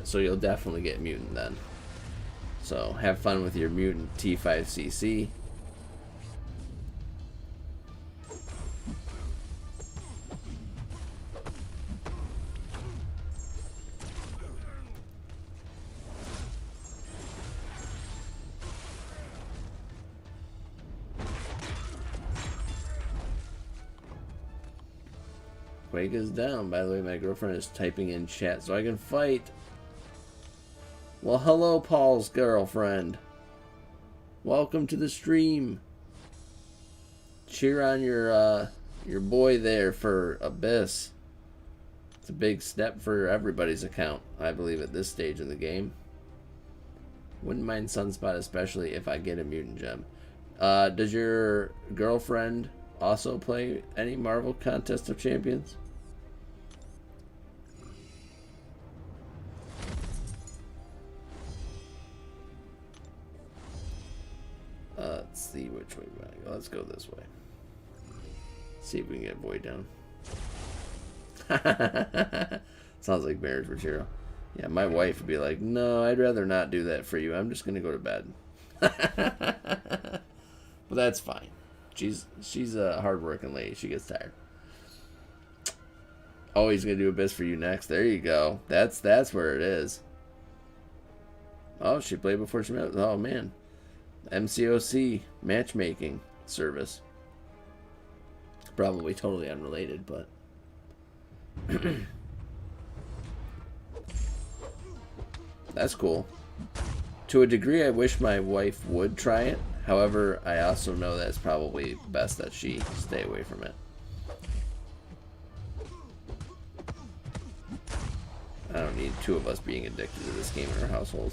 So you'll definitely get mutant then. So have fun with your mutant T5CC. Quake is down. By the way, my girlfriend is typing in chat so I can fight. Well, hello, Paul's girlfriend. Welcome to the stream. Cheer on your boy there for Abyss. It's a big step for everybody's account, I believe, at this stage in the game. Wouldn't mind Sunspot, especially if I get a mutant gem. Does your girlfriend also play any Marvel Contest of Champions? Let's see which way we want to go. Let's go this way. See if we can get Void down. Sounds like marriage material. Yeah, my wife would be like, no, I'd rather not do that for you. I'm just going to go to bed. But that's fine. She's a hard-working lady. She gets tired. Oh, he's going to do Abyss for you next. There you go. That's where it is. Oh, she played before she met. Oh, man. MCOC matchmaking service. Probably totally unrelated, but that's cool. To a degree, I wish my wife would try it. However, I also know that it's probably best that she stay away from it. I don't need two of us being addicted to this game in our household.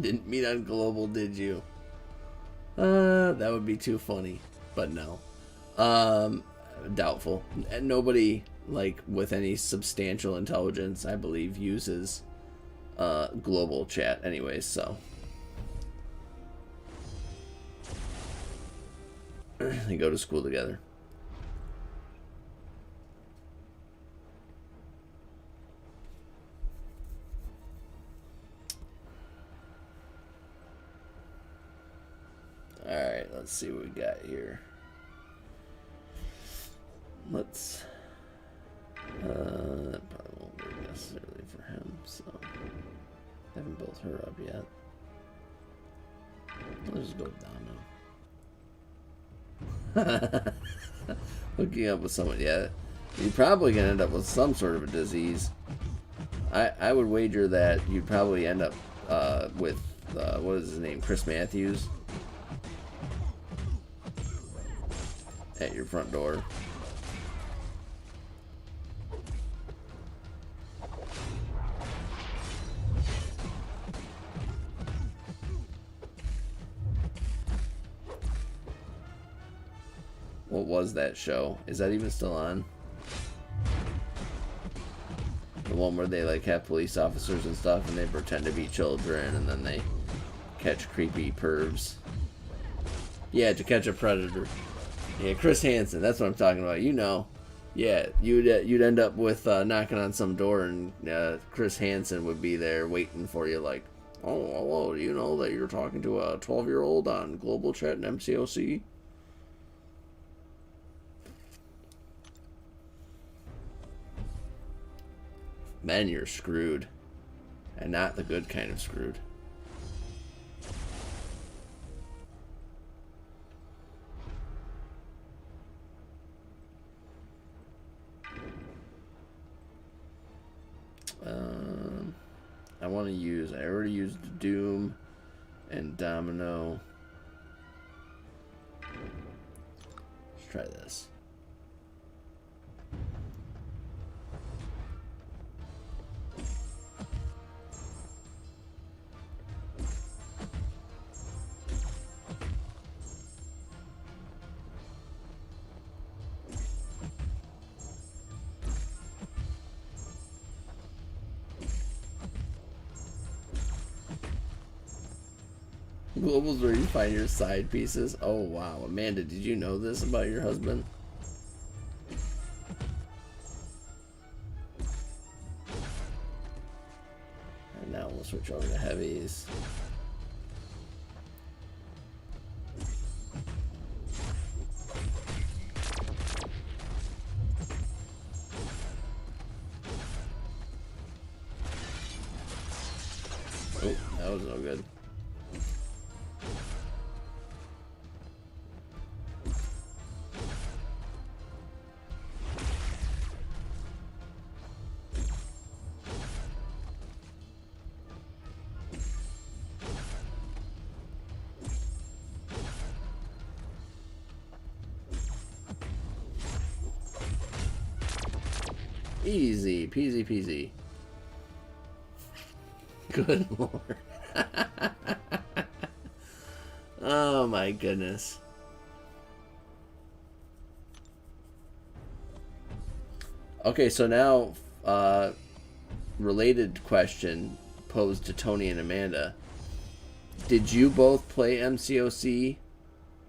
Didn't meet on Global, did you? That would be too funny, but no. Doubtful. And nobody, like, with any substantial intelligence, I believe, uses global chat anyways, so. They go to school together. Alright, let's see what we got here. Let's... that probably won't be necessarily for him, so... Haven't built her up yet. Let's just go Domino. Hooking up with someone, yeah. You're probably going to end up with some sort of a disease. I would wager that you'd probably end up with, what is his name, Chris Matthews at your front door. What was that show? Is that even still on? The one where they like have police officers and stuff and they pretend to be children and then they catch creepy pervs. Yeah, To Catch a Predator. Yeah, Chris Hansen, that's what I'm talking about. You know. Yeah, you'd end up with knocking on some door and Chris Hansen would be there waiting for you like, oh, hello, do you know that you're talking to a 12-year-old on Global Chat and MCOC? Then you're screwed. And not the good kind of screwed. I want to use... I already used Doom and Domino. Let's try this. Global's where you find your side pieces. Oh wow, Amanda, did you know this about your husband? And now we'll switch over to heavies. Oh, that was no good. Easy peasy peasy. Good lord. Oh my goodness. Okay, so now related question posed to Tony and Amanda. Did you both play MCOC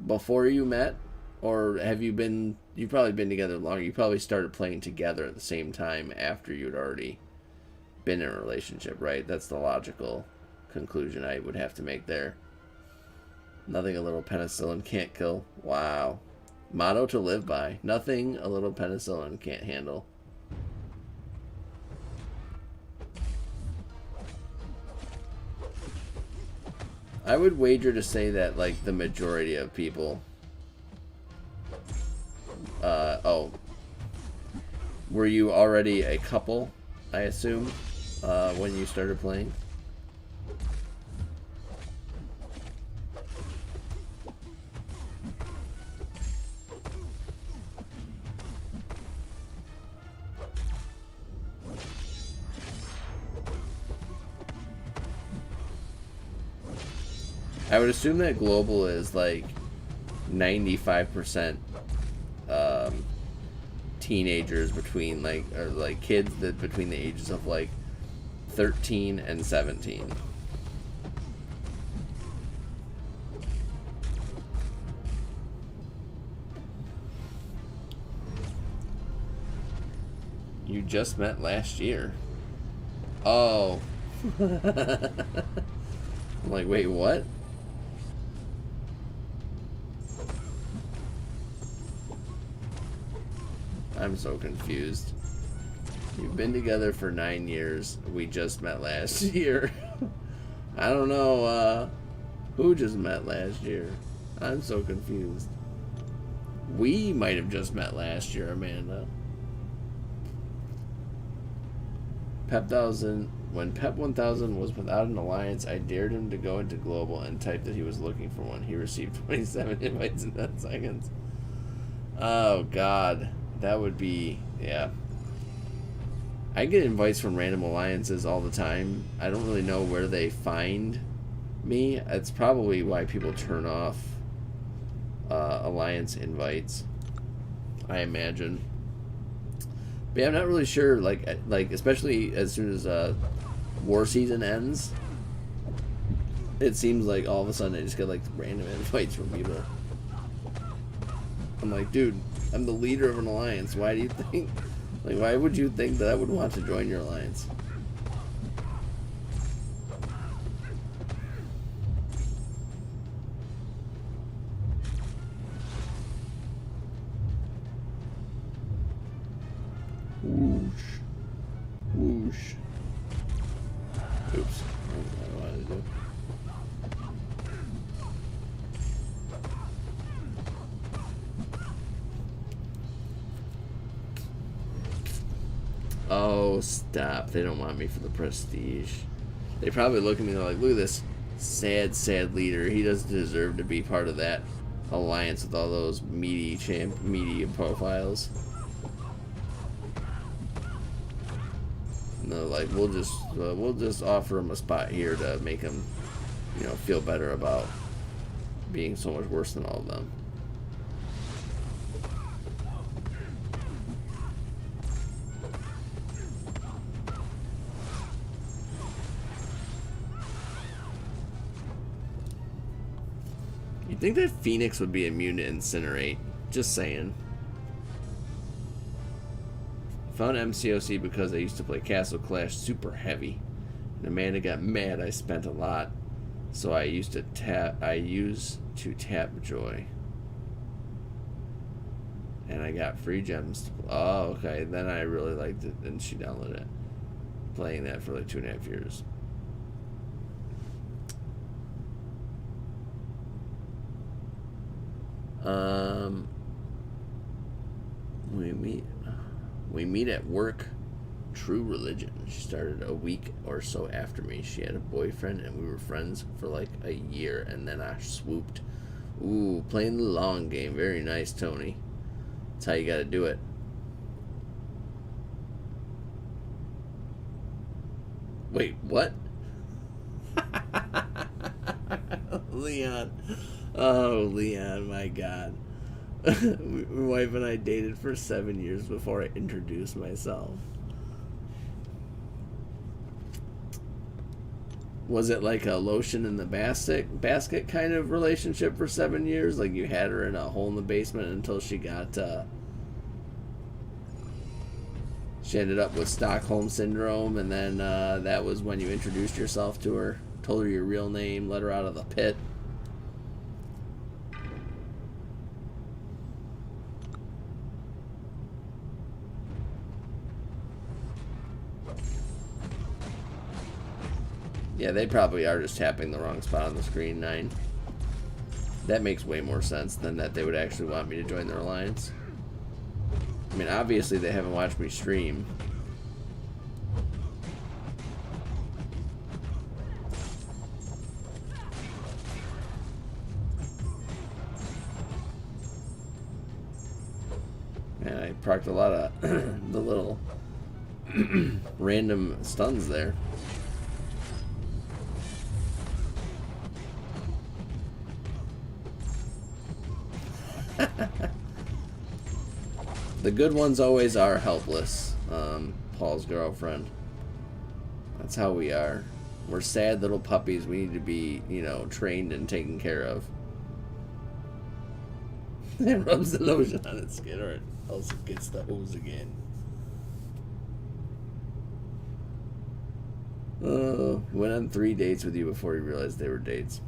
before you met? Or have you been... You've probably been together longer. You probably started playing together at the same time after you'd already been in a relationship, right? That's the logical conclusion I would have to make there. Nothing a little penicillin can't kill. Wow. Motto to live by. Nothing a little penicillin can't handle. I would wager to say that, like, the majority of people... oh. Were you already a couple, I assume, when you started playing? I would assume that global is like 95% teenagers between like, or like kids that between the ages of like 13 and 17. You just met last year. Oh. I'm like, wait, what? I'm so confused. You've been together for 9 years. We just met last year. I don't know who just met last year. I'm so confused. We might have just met last year, Amanda. Pep 1000. When Pep 1000 was without an alliance, I dared him to go into global and type that he was looking for one. He received 27 invites in 10 seconds. Oh, God. That would be... Yeah. I get invites from random alliances all the time. I don't really know where they find me. It's probably why people turn off alliance invites, I imagine. But yeah, I'm not really sure, like especially as soon as war season ends, it seems like all of a sudden I just get like random invites from people. I'm like, dude, I'm the leader of an alliance. Why do you think, like, why would you think that I would want to join your alliance? Whoosh. Whoosh. Oops. I don't know what to do. Oh, stop. They don't want me for the prestige. They probably look at me and they're like, look at this sad, sad leader. He doesn't deserve to be part of that alliance with all those media profiles. And they're like, we'll just offer him a spot here to make him, you know, feel better about being so much worse than all of them. You'd think that Phoenix would be immune to incinerate. Just saying. Found MCOC because I used to play Castle Clash super heavy. And Amanda got mad I spent a lot. So I used to tap Joy. And I got free gems. Oh, okay. Then I really liked it and she downloaded it. Playing that for like 2.5 years. We meet at work. True religion. She started a week or so after me. She had a boyfriend and we were friends for like a year and then I swooped. Ooh, playing the long game. Very nice, Tony. That's how you gotta do it. Wait, what? Leon. Oh, Leon, my God. My wife and I dated for 7 years before I introduced myself. Was it like a lotion in the basket kind of relationship for 7 years? Like you had her in a hole in the basement until she got, she ended up with Stockholm Syndrome, and then that was when you introduced yourself to her, told her your real name, let her out of the pit. Yeah, they probably are just tapping the wrong spot on the screen, 9. That makes way more sense than that they would actually want me to join their alliance. I mean, obviously they haven't watched me stream. Man, I procced a lot of the little random stuns there. The good ones always are helpless, Paul's girlfriend. That's how we are. We're sad little puppies. We need to be, you know, trained and taken care of. It rubs the lotion on its skin or else it gets the hose again. Went on 3 dates with you before you realized they were dates.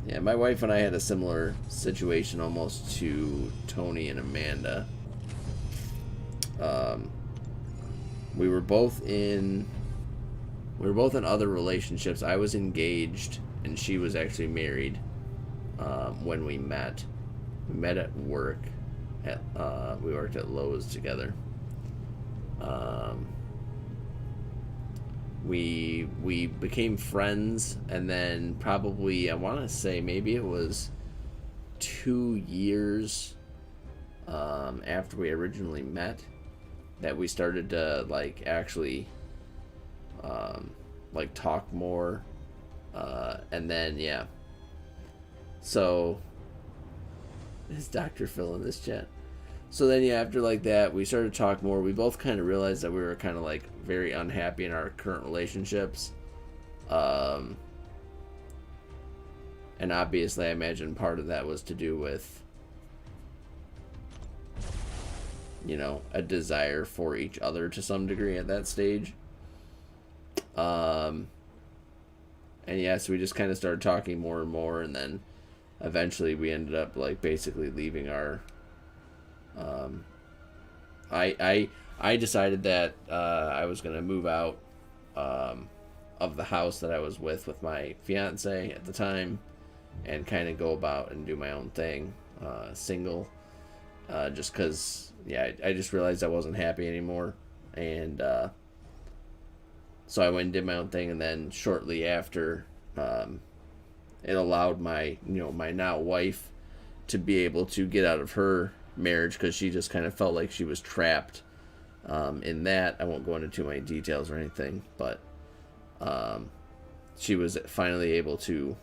Yeah, my wife and I had a similar situation almost to Tony and Amanda. Um, we were both in other relationships. I was engaged and she was actually married when we met. We met at work. We worked at Lowe's together. Um, we became friends, and then probably, I want to say maybe it was 2 years after we originally met that we started to like actually like talk more, and then yeah. So is Dr. Phil in this chat? So then, yeah, after like that, we started to talk more. We both kind of realized that we were kind of like very unhappy in our current relationships. And obviously, I imagine part of that was to do with, you know, a desire for each other to some degree at that stage. And yeah, so we just kind of started talking more and more, and then eventually we ended up like basically leaving our. I decided that I was gonna move out of the house that I was with my fiance at the time, and kind of go about and do my own thing, single, just because yeah, I just realized I wasn't happy anymore, and so I went and did my own thing, and then shortly after, it allowed my my now wife to be able to get out of her marriage because she just kind of felt like she was trapped in that. I won't go into too many details or anything, but she was finally able to,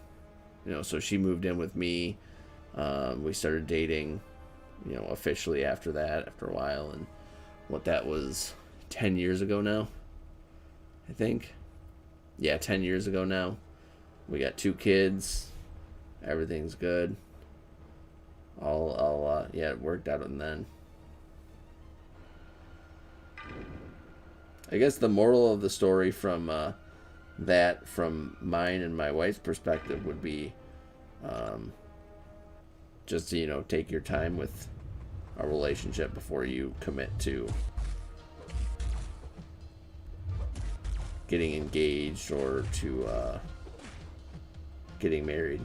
so she moved in with me. We started dating, officially after that, after a while, and what that was 10 years ago now, I think. Yeah, 10 years ago now. We got 2 kids. Everything's good. Yeah, it worked out and then. I guess the moral of the story from from mine and my wife's perspective would be just to, take your time with a relationship before you commit to getting engaged or to getting married.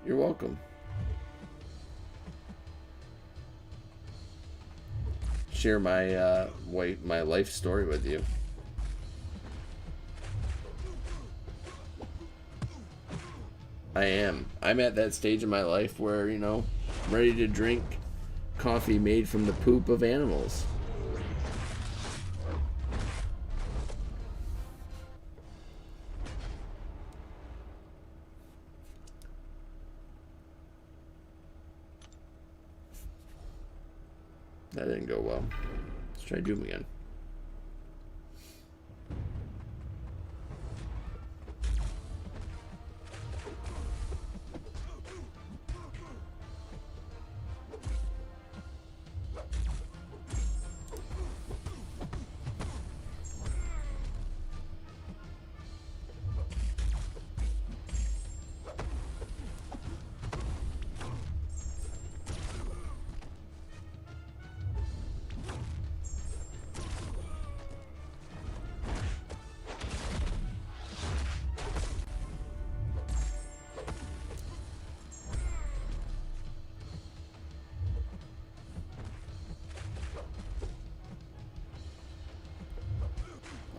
You're welcome. Share my my life story with you. I am. I'm at that stage in my life where, I'm ready to drink coffee made from the poop of animals. That didn't go well. Let's try Doom again.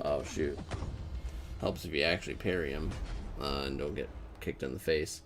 Oh, shoot. Helps if you actually parry him and don't get kicked in the face.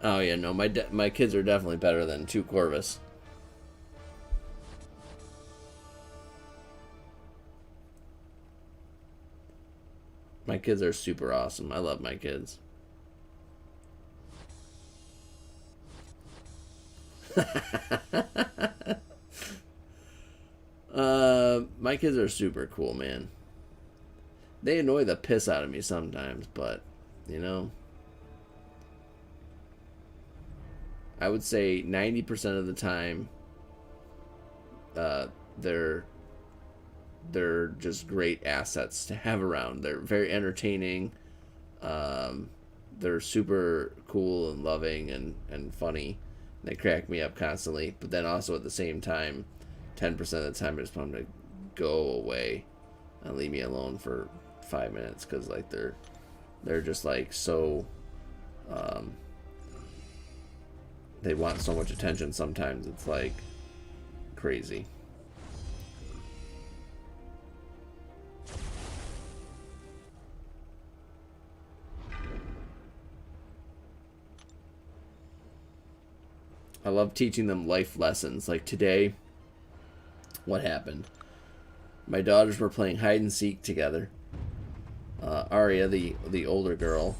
Oh yeah, no, my kids are definitely better than two Corvus. My kids are super awesome. I love my kids. My kids are super cool, man. They annoy the piss out of me sometimes, but you know, I would say 90% of the time, uh, they're they're just great assets to have around. They're very entertaining. Um, they're super cool and loving and funny. They crack me up constantly. But then also at the same time, 10% of the time I just want them to go away and leave me alone for 5 minutes because like they're just like so. Um, they want so much attention. Sometimes it's like crazy. I love teaching them life lessons. Like today, what happened? My daughters were playing hide and seek together. Arya, the older girl,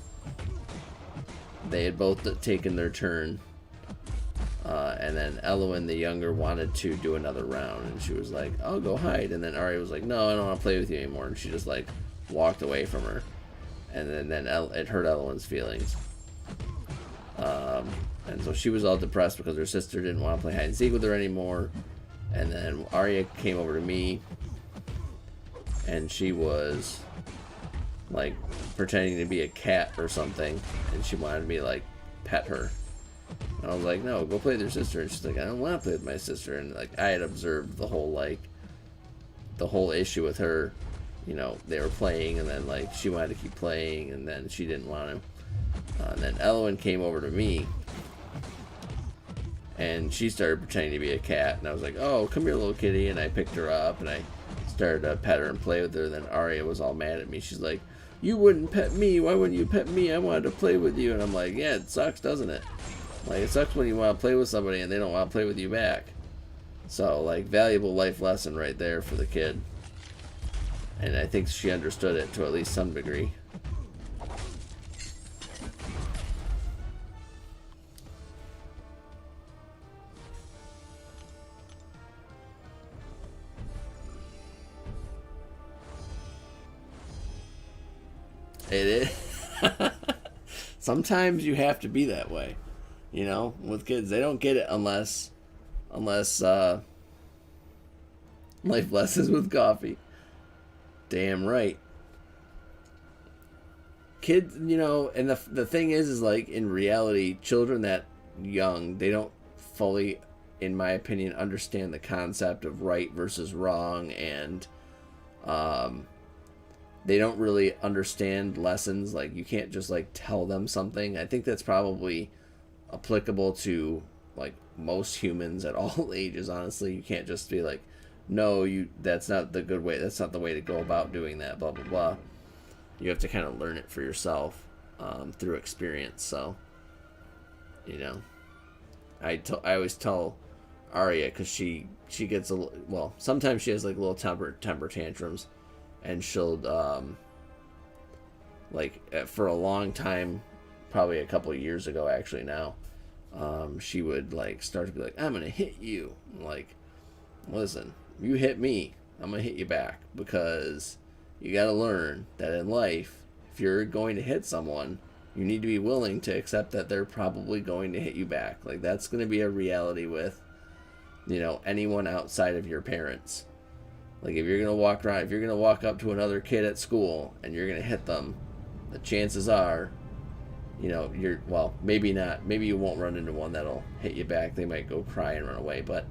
they had both taken their turn, and then Elowen, the younger, wanted to do another round, and she was like, "I'll go hide." And then Arya was like, "No, I don't want to play with you anymore," and she just like walked away from her, and then it hurt Elowen's feelings. And so she was all depressed because her sister didn't want to play hide and seek with her anymore. And then Arya came over to me, and she was like pretending to be a cat or something, and she wanted me to like pet her. And I was like, "No, go play with your sister." And she's like, "I don't want to play with my sister." And like I had observed the whole issue with her. You know, they were playing, and then like she wanted to keep playing, and then she didn't want to. And then Elowen came over to me, and she started pretending to be a cat, and I was like, "Oh, come here, little kitty," and I picked her up, and I started to pet her and play with her. Then Arya was all mad at me. She's like, "You wouldn't pet me. Why wouldn't you pet me? I wanted to play with you." And I'm like, "Yeah, it sucks, doesn't it? Like, it sucks when you want to play with somebody and they don't want to play with you back." So, like, valuable life lesson right there for the kid. And I think she understood it to at least some degree. It is. Sometimes you have to be that way, you know. With kids, they don't get it unless life lessons with coffee. Damn right. Kids, you know, and the thing is like in reality, children that young, they don't fully, in my opinion, understand the concept of right versus wrong, and um, they don't really understand lessons. Like you can't just like tell them something. I think that's probably applicable to like most humans at all ages. Honestly, you can't just be like, "No, you. That's not the good way. That's not the way to go about doing that." Blah blah blah. You have to kind of learn it for yourself through experience. So, you know, I always tell Arya because she gets well. Sometimes she has like little temper tantrums, and she'll for a long time, probably a couple of years ago actually now, she would like start to be like, "I'm gonna hit you." I'm like, "Listen, you hit me, I'm gonna hit you back," because you gotta learn that in life, if you're going to hit someone, you need to be willing to accept that they're probably going to hit you back. Like that's gonna be a reality with, you know, anyone outside of your parents. Like if you're gonna walk up to another kid at school and you're gonna hit them, the chances are, you know, maybe not. Maybe you won't run into one that'll hit you back. They might go cry and run away. But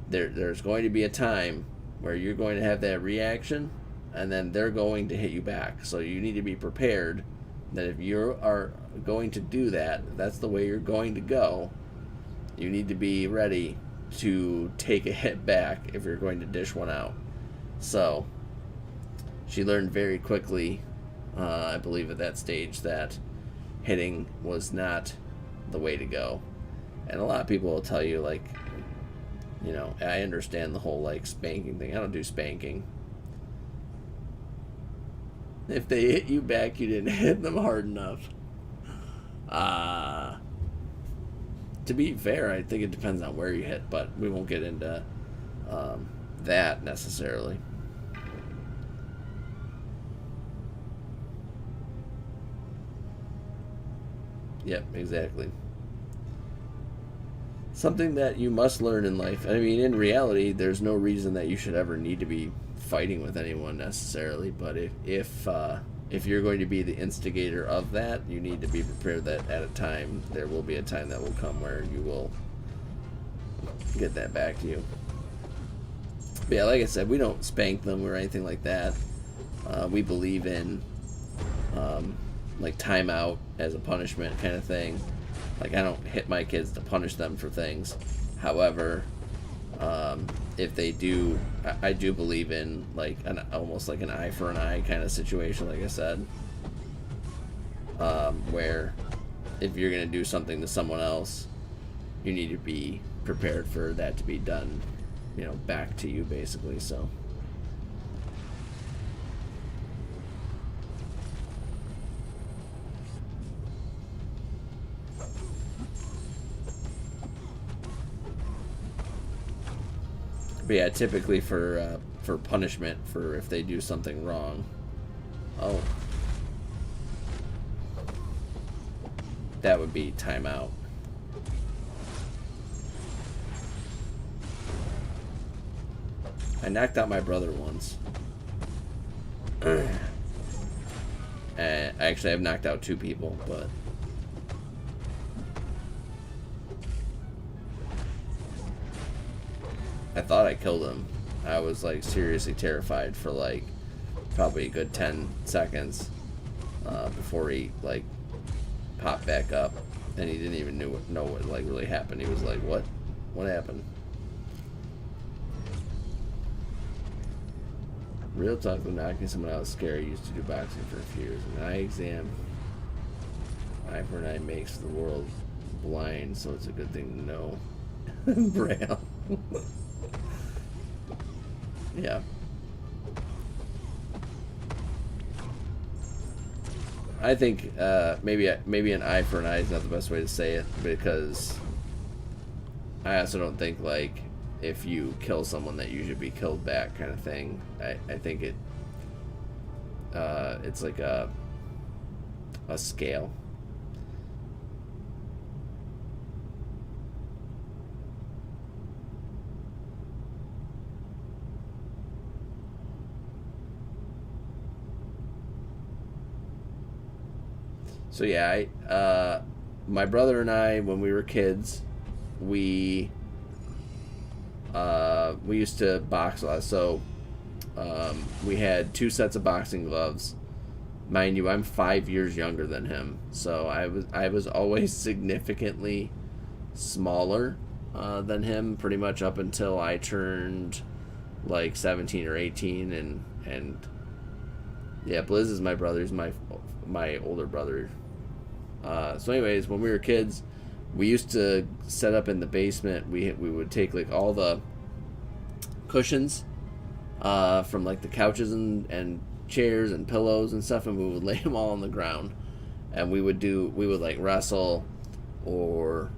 there's going to be a time where you're going to have that reaction, and then they're going to hit you back. So you need to be prepared that if you are going to do that, that's the way you're going to go. You need to be ready to take a hit back if you're going to dish one out. So she learned very quickly, I believe at that stage, that hitting was not the way to go. And a lot of people will tell you, like, you know, I understand the whole, like, spanking thing. I don't do spanking. If they hit you back, you didn't hit them hard enough. To be fair, I think it depends on where you hit, but we won't get into that necessarily. Yep, exactly. Something that you must learn in life. I mean, in reality, there's no reason that you should ever need to be fighting with anyone necessarily. But if you're going to be the instigator of that, you need to be prepared that at a time there will be a time that will come where you will get that back to you. But yeah, like I said, we don't spank them or anything like that. We believe in like timeout as a punishment kind of thing. Like, I don't hit my kids to punish them for things. However, if they do, I do believe in like almost like an eye for an eye kind of situation, like I said, where if you're gonna do something to someone else, you need to be prepared for that to be done, you know, back to you basically. So. But yeah, typically for punishment for if they do something wrong. Oh. That would be timeout. I knocked out my brother once. Actually, I've knocked out 2 people, but... I thought I killed him. I was like seriously terrified for like probably a good 10 seconds before he like popped back up, and he didn't even know what like really happened. He was like, "What happened?" Real talk, when knocking someone out is scary. Used to do boxing for a few years. An eye exam, eye for an eye makes the world blind, so it's a good thing to know. Braille. Yeah. I think maybe an eye for an eye is not the best way to say it, because I also don't think like if you kill someone that you should be killed back kind of thing. I think it's like a scale. So yeah, my brother and I, when we were kids, we used to box a lot. So we had 2 sets of boxing gloves. Mind you, I'm 5 years younger than him, so I was always significantly smaller than him, pretty much up until I turned like 17 or 18, and yeah, Blizz is my brother. He's my older brother. So anyways, when we were kids, we used to set up in the basement. We would take like all the cushions from like the couches and chairs and pillows and stuff, and we would lay them all on the ground, and we would like wrestle, or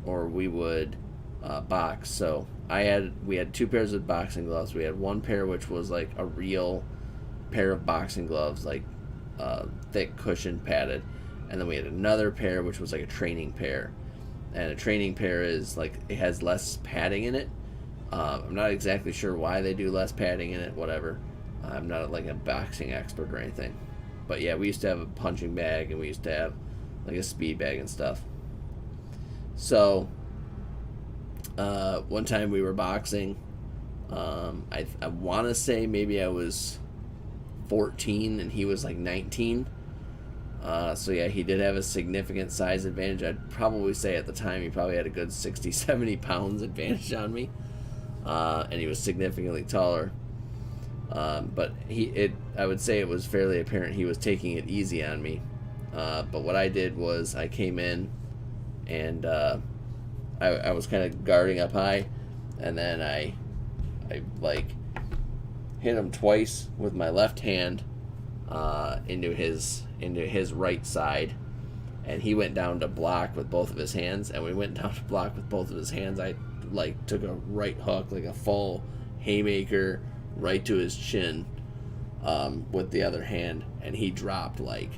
we would box. So we had 2 pairs of boxing gloves. We had one pair which was like a real pair of boxing gloves, like thick cushion padded, and then we had another pair which was like a training pair. And a training pair is like, it has less padding in it. I'm not exactly sure why they do less padding in it, whatever. I'm not like a boxing expert or anything, but yeah, we used to have a punching bag, and we used to have like a speed bag and stuff. So one time we were boxing, I want to say maybe I was 14 and he was like 19. So yeah, he did have a significant size advantage. I'd probably say at the time he probably had a good 60, 70 pounds advantage on me. And he was significantly taller. But I would say it was fairly apparent he was taking it easy on me. But what I did was I came in and I was kind of guarding up high, and then I like hit him twice with my left hand into his right side, and he went down to block with both of his hands, and we went down to block with both of his hands. I like took a right hook, like a full haymaker, right to his chin with the other hand, and he dropped like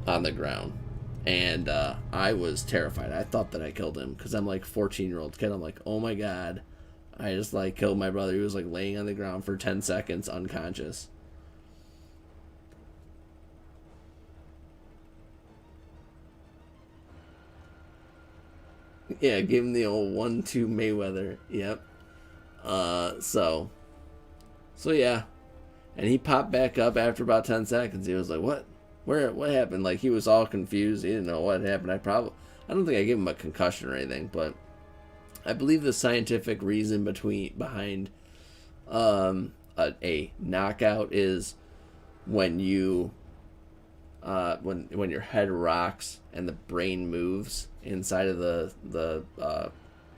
on the ground. And I was terrified. I thought that I killed him because I'm like 14-year-old kid. I'm like, oh my god, I just like killed my brother. He was like laying on the ground for 10 seconds unconscious. Yeah, give him the old 1-2 Mayweather. Yep. So yeah, and he popped back up after about 10 seconds. He was like, "What? What happened?" Like he was all confused. He didn't know what happened. I don't think I gave him a concussion or anything, but I believe the scientific reason behind a knockout is when you when your head rocks and the brain moves inside of the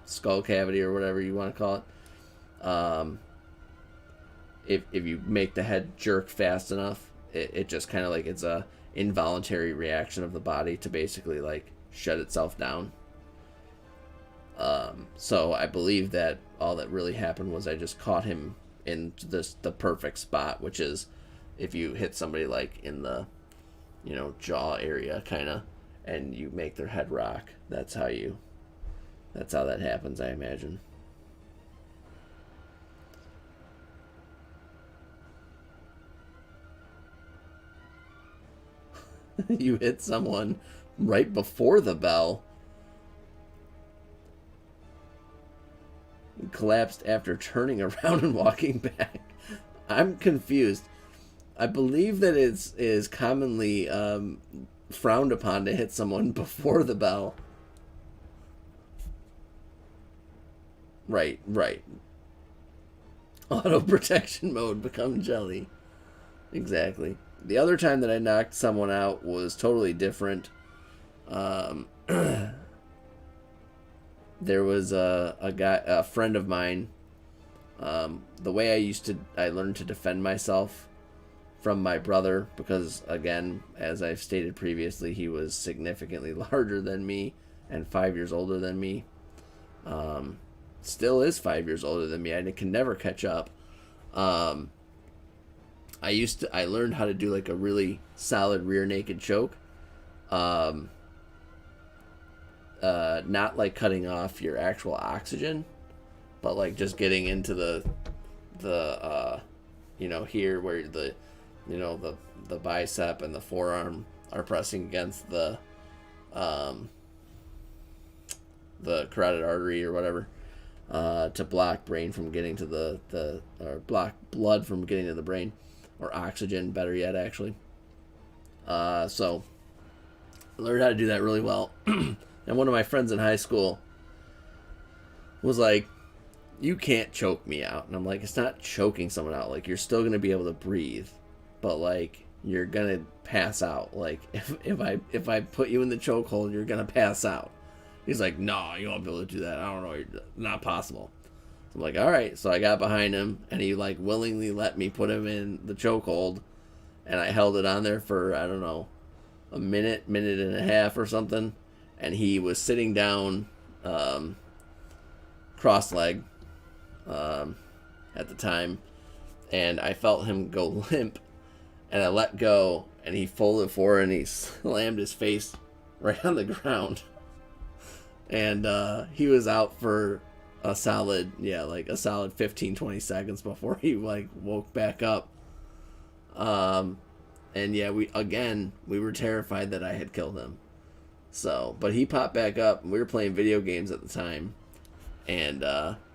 skull cavity or whatever you want to call it. If you make the head jerk fast enough, it just kind of like it's a involuntary reaction of the body to basically like shut itself down. So I believe that all that really happened was I just caught him in the perfect spot, which is if you hit somebody like in the jaw area kind of, and you make their head rock. That's how that happens, I imagine. You hit someone right before the bell. Collapsed after turning around and walking back. I'm confused. I believe that it is commonly frowned upon to hit someone before the bell. Right. Auto protection mode, become jelly. Exactly. The other time that I knocked someone out was totally different. There was a friend of mine. The way I learned to defend myself from my brother, because again, as I've stated previously, he was significantly larger than me and 5 years older than me. Still is 5 years older than me. I can never catch up. I learned how to do like a really solid rear naked choke. Not like cutting off your actual oxygen, but like just getting into the here where the bicep and the forearm are pressing against the carotid artery or whatever, to block brain from getting to or block blood from getting to the brain, or oxygen, better yet, actually. So I learned how to do that really well. And one of my friends in high school was like, "You can't choke me out." And I'm like, "It's not choking someone out. Like, you're still going to be able to breathe, but like you're going to pass out. Like if I put you in the chokehold, you're going to pass out." He's like, "No, you won't be able to do that. I don't know. Not possible." So I'm like, "All right." So I got behind him, and he like willingly let me put him in the chokehold, and I held it on there for, I don't know, a minute and a half or something. And he was sitting down, cross-legged, at the time, and I felt him go limp, and I let go, and he folded forward, and he slammed his face right on the ground, and he was out for a solid 15-20 seconds before he like woke back up. And yeah, we were terrified that I had killed him. So, but he popped back up, and we were playing video games at the time, and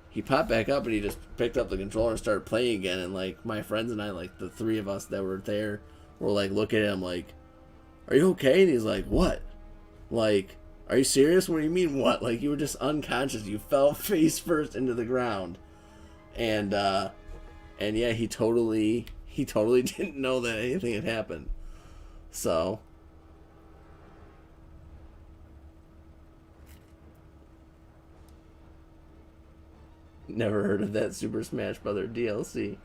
he popped back up, and he just picked up the controller and started playing again. And like my friends and I, like the three of us that were there, were like looking at him like, "Are you okay?" And he's like, "What? Like, are you serious? What do you mean what? Like, you were just unconscious. You fell face first into the ground." And yeah, he totally didn't know that anything had happened. So Never heard of that Super Smash Brother DLC.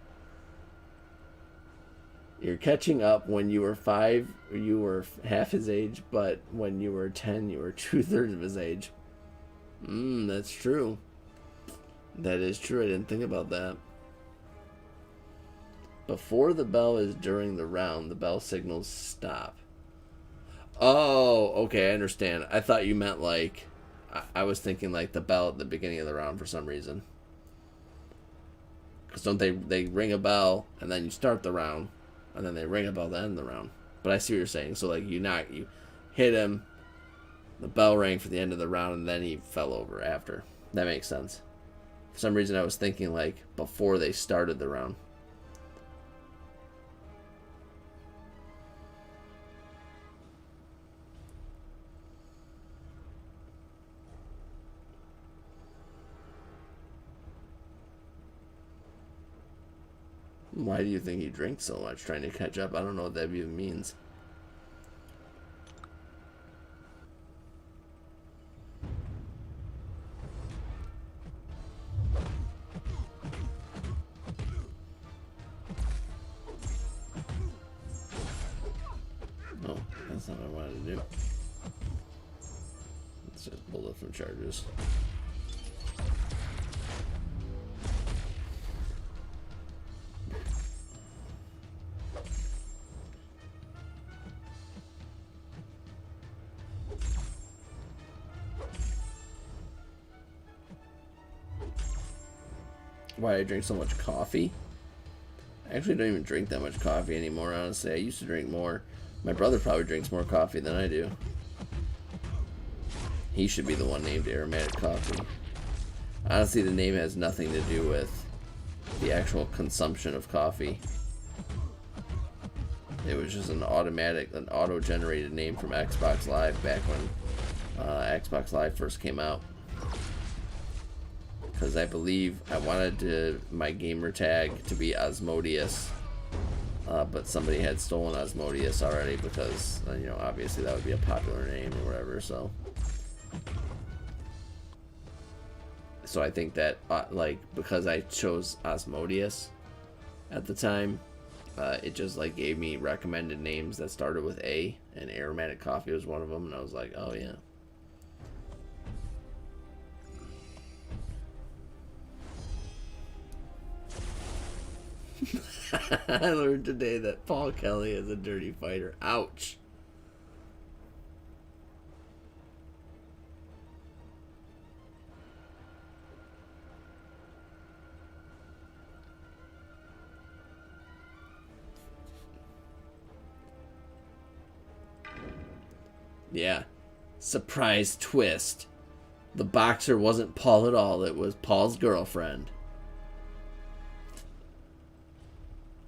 You're catching up. When you were 5, you were half his age, but when you were 10, you were 2/3 of his age. That's true. That is true. I didn't think about that. Before the bell is during the round, the bell signals stop. Oh, okay, I understand. I thought you meant like, I was thinking like the bell at the beginning of the round for some reason. Because don't they ring a bell and then you start the round, and then they ring a bell at the end of the round. But I see what you're saying. So like you hit him, the bell rang for the end of the round, and then he fell over after. That makes sense. For some reason I was thinking like before they started the round. Why do you think he drinks so much? Trying to catch up? I don't know what that even means. Oh, that's not what I wanted to do. Let's just bullet from charges. Why I drink so much coffee? I actually don't even drink that much coffee anymore, honestly. I used to drink more. My brother probably drinks more coffee than I do. He should be the one named Aromatic Coffee. Honestly, the name has nothing to do with the actual consumption of coffee. It was just an auto-generated name from Xbox Live back when Xbox Live first came out. Because I believe I wanted my gamer tag to be Osmodius, but somebody had stolen Osmodius already because, you know, obviously that would be a popular name or whatever, so I think that, like, because I chose Osmodius at the time, it just, like, gave me recommended names that started with A, and Aromatic Coffee was one of them, and I was like, oh, yeah. I learned today that Paul Kelly is a dirty fighter. Ouch. Yeah. Surprise twist. The boxer wasn't Paul at all. It was Paul's girlfriend.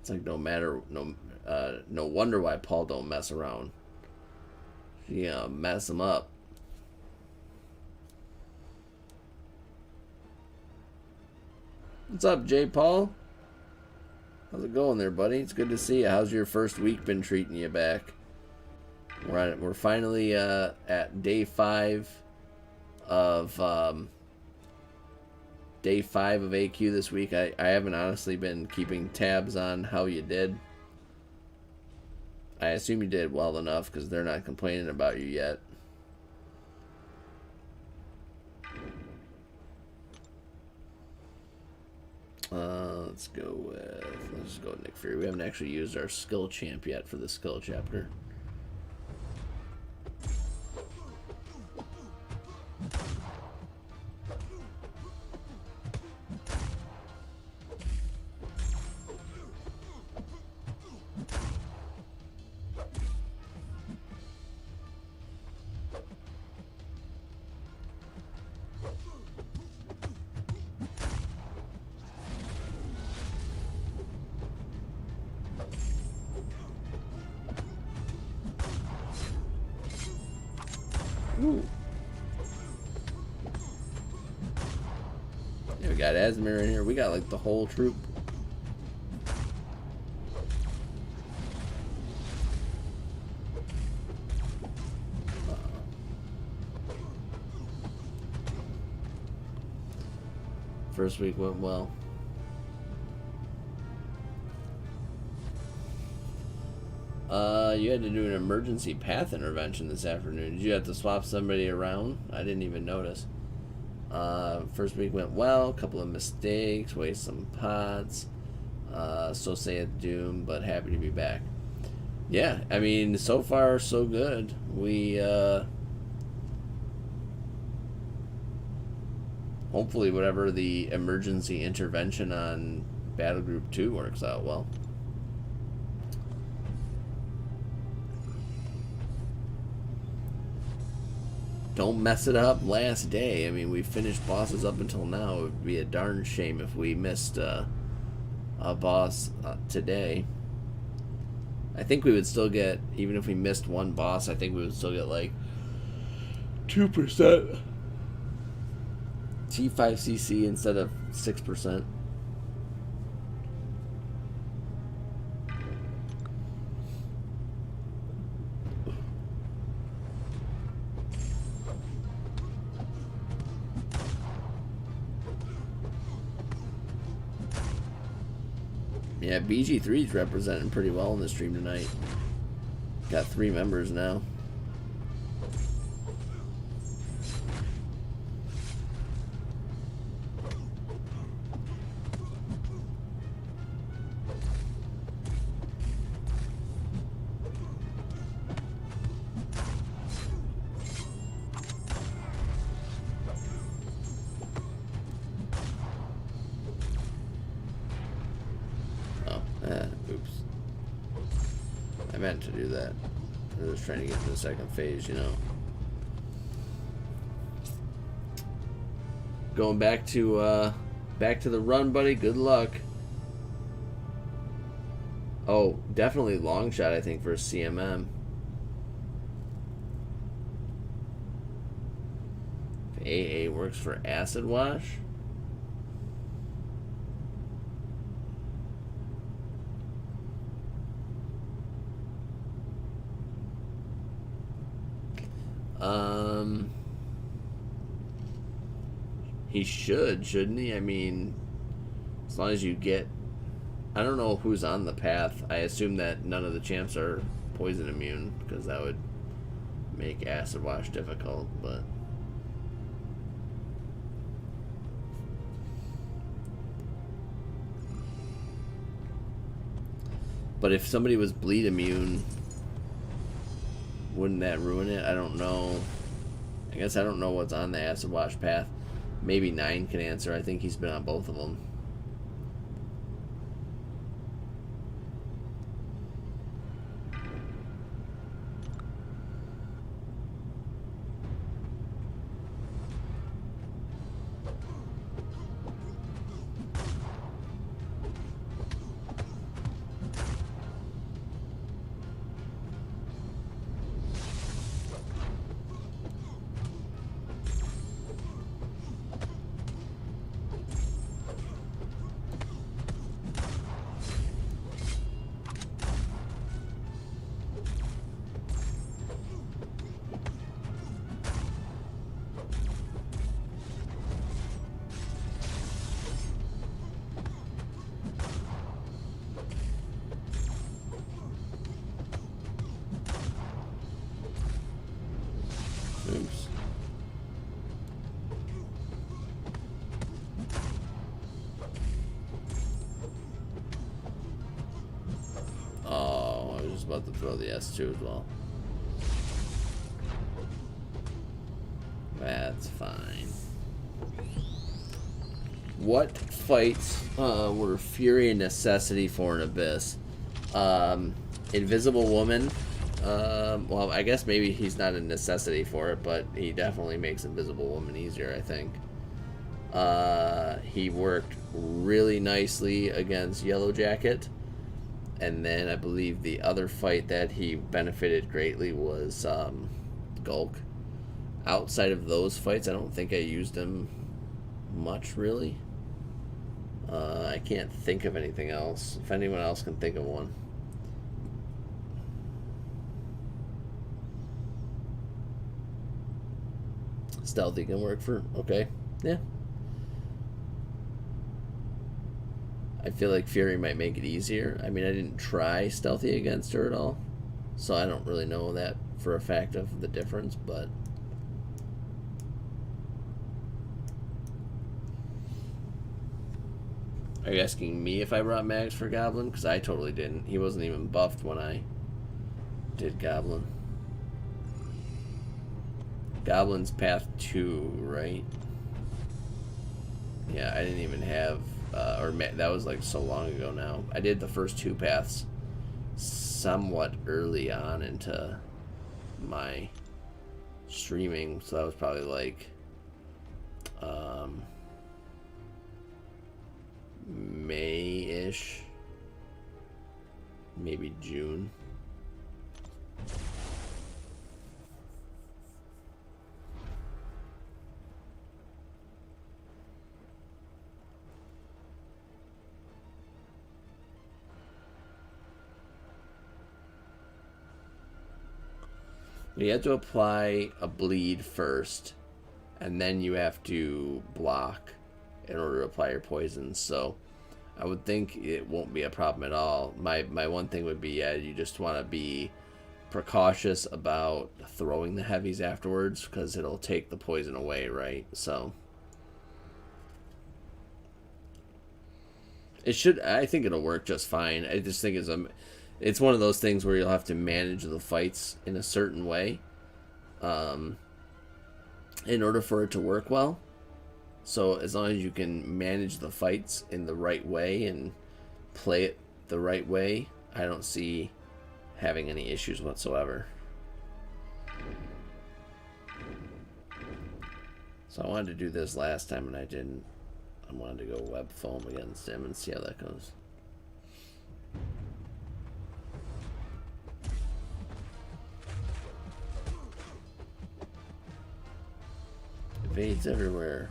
It's like no wonder why Paul don't mess around. She mess him up. What's up, J. Paul? How's it going there, buddy? It's good to see you. How's your first week been treating you back? We're finally at day 5 of AQ this week. I haven't honestly been keeping tabs on how you did. I assume you did well enough because they're not complaining about you yet. Let's just go with Nick Fury. We haven't actually used our skill champ yet for the skill chapter. Ooh. Yeah, we got Asmir in here. We got like the whole troop. First week went well. You had to do an emergency path intervention this afternoon. Did you have to swap somebody around? I didn't even notice. First week went well. A couple of mistakes. Waste some pots. So saith doom, but happy to be back. Yeah, I mean, so far so good. We hopefully whatever the emergency intervention on Battle Group 2 works out well. Don't mess it up last day. I mean, we finished bosses up until now. It would be a darn shame if we missed a boss today. I think we would still get, even if we missed one boss, I think we would still get like 2% T5CC instead of 6%. Yeah, BG3's representing pretty well in the stream tonight. Got 3 members now. Oops. I meant to do that. I was trying to get to the second phase, you know. Going back to the run, buddy. Good luck. Oh, definitely long shot, I think, for CMM. If AA works for acid wash. He shouldn't he? I mean, as long as you get... I don't know who's on the path. I assume that none of the champs are poison immune, because that would make acid wash difficult, but... But if somebody was bleed immune, wouldn't that ruin it? I don't know. I guess I don't know what's on the acid wash path. Maybe 9 can answer. I think he's been on both of them. Oops. Oh, I was just about to throw the S2 as well. That's fine. What fights were Fury and Necessity for an Abyss? Invisible Woman. Well, I guess maybe he's not a necessity for it, but he definitely makes Invisible Woman easier, I think. He worked really nicely against Yellow Jacket. And then I believe the other fight that he benefited greatly was Gulk. Outside of those fights, I don't think I used him much, really. I can't think of anything else. If anyone else can think of one. Stealthy can work for... Okay. Yeah. I feel like Fury might make it easier. I mean, I didn't try stealthy against her at all, so I don't really know that for a fact of the difference, but... Are you asking me if I brought Mags for Goblin? Because I totally didn't. He wasn't even buffed when I did Goblin. Goblin's path 2, right? Yeah, I didn't even have... that was like so long ago now. I did the first 2 paths somewhat early on into my streaming, so that was probably like May-ish, maybe June. You have to apply a bleed first, and then you have to block in order to apply your poisons. So I would think it won't be a problem at all. My one thing would be, yeah, you just want to be precautious about throwing the heavies afterwards, because it'll take the poison away, right? So it should... I think it'll work just fine. I just think it's one of those things where you'll have to manage the fights in a certain way in order for it to work well. So as long as you can manage the fights in the right way and play it the right way, I don't see having any issues whatsoever. So I wanted to do this last time and I didn't. I wanted to go web foam against him and see how that goes. Evades everywhere.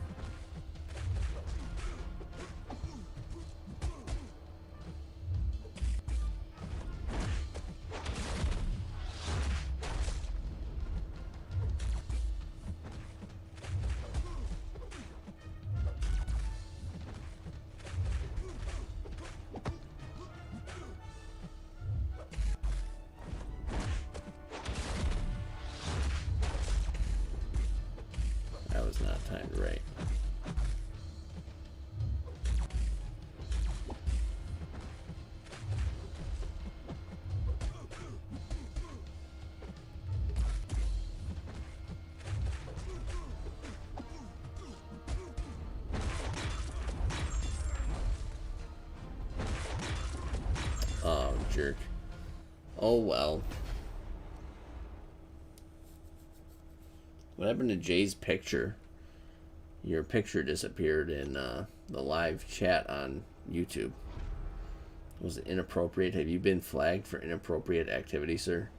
That was not timed right. Oh, jerk. Oh, well. What happened to Jay's picture? Your picture disappeared in the live chat on YouTube. Was it inappropriate? Have you been flagged for inappropriate activity, sir?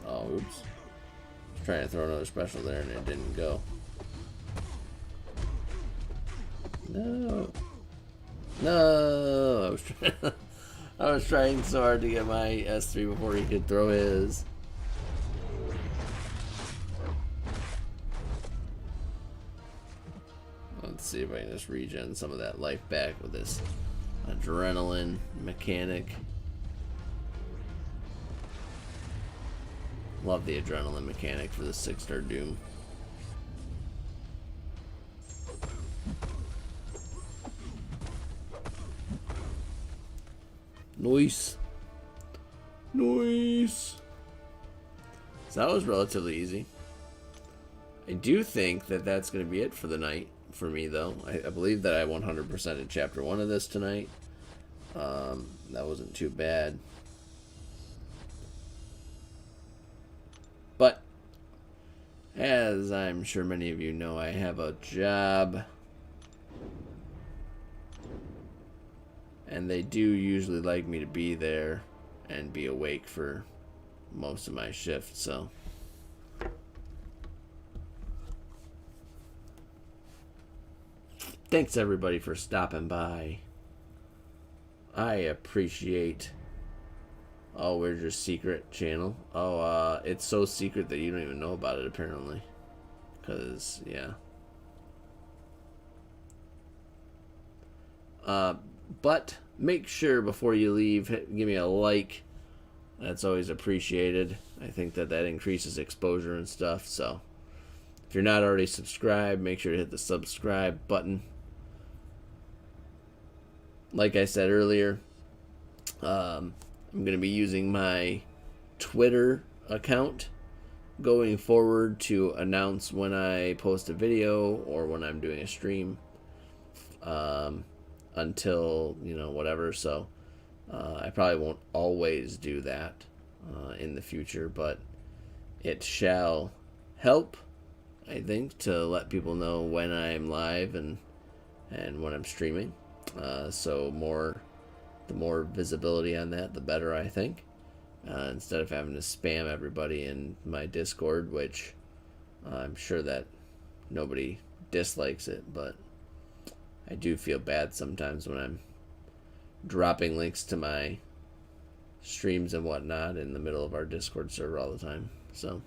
Oh, oops. I was trying to throw another special there and it didn't go. No. No! I was trying so hard to get my S3 before he could throw his. Let's see if I can just regen some of that life back with this adrenaline mechanic. Love the adrenaline mechanic for the 6-star Doom. Nice. Nice. So that was relatively easy. I do think that that's going to be it for the night for me, though. I believe that I 100%ed Chapter 1 of this tonight. That wasn't too bad. But, as I'm sure many of you know, I have a job. And they do usually like me to be there and be awake for most of my shift, so... Thanks everybody for stopping by. I appreciate... Oh, where's your secret channel? Oh, it's so secret that you don't even know about it, apparently. Because, yeah. But make sure before you leave, give me a like. That's always appreciated. I think that increases exposure and stuff, so... If you're not already subscribed, make sure to hit the subscribe button. Like I said earlier, I'm going to be using my Twitter account going forward to announce when I post a video or when I'm doing a stream, until, whatever. So I probably won't always do that in the future, but it shall help, I think, to let people know when I'm live and when I'm streaming. So the more visibility on that, the better, I think. Instead of having to spam everybody in my Discord, which I'm sure that nobody dislikes it, but I do feel bad sometimes when I'm dropping links to my streams and whatnot in the middle of our Discord server all the time. So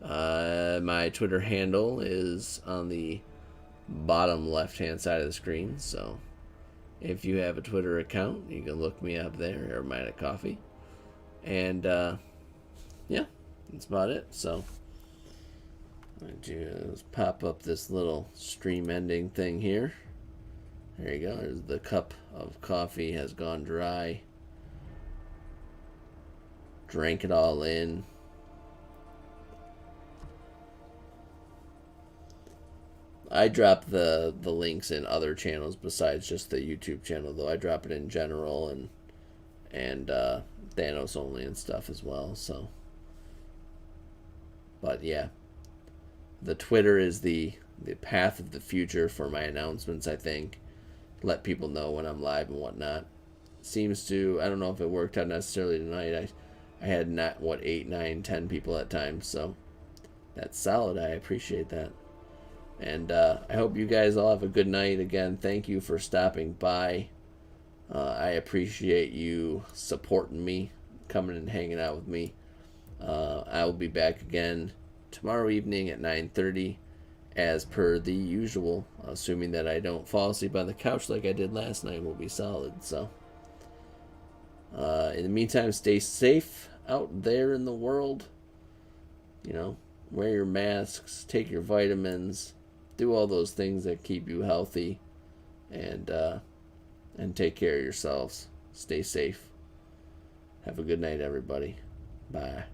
my Twitter handle is on the bottom left hand side of the screen, so if you have a Twitter account, you can look me up there, aromaticcoffee. And yeah, that's about it. So I just pop up this little stream ending thing here. There you go. There's the cup of coffee has gone dry. Drank it all in. I drop the links in other channels besides just the YouTube channel, though. I drop it in general and Thanos only and stuff as well. So, but yeah, the Twitter is the path of the future for my announcements, I think. Let people know when I'm live and whatnot. Seems to, I don't know if it worked out necessarily tonight. I had 8, 9, 10 people at times, so that's solid. I appreciate that. And I hope you guys all have a good night. Again, thank you for stopping by. I appreciate you supporting me, coming and hanging out with me. I will be back again tomorrow evening at 9:30, as per the usual. Assuming that I don't fall asleep on the couch like I did last night, will be solid. So, in the meantime, stay safe out there in the world. Wear your masks, take your vitamins. Do all those things that keep you healthy, and take care of yourselves. Stay safe. Have a good night, everybody. Bye.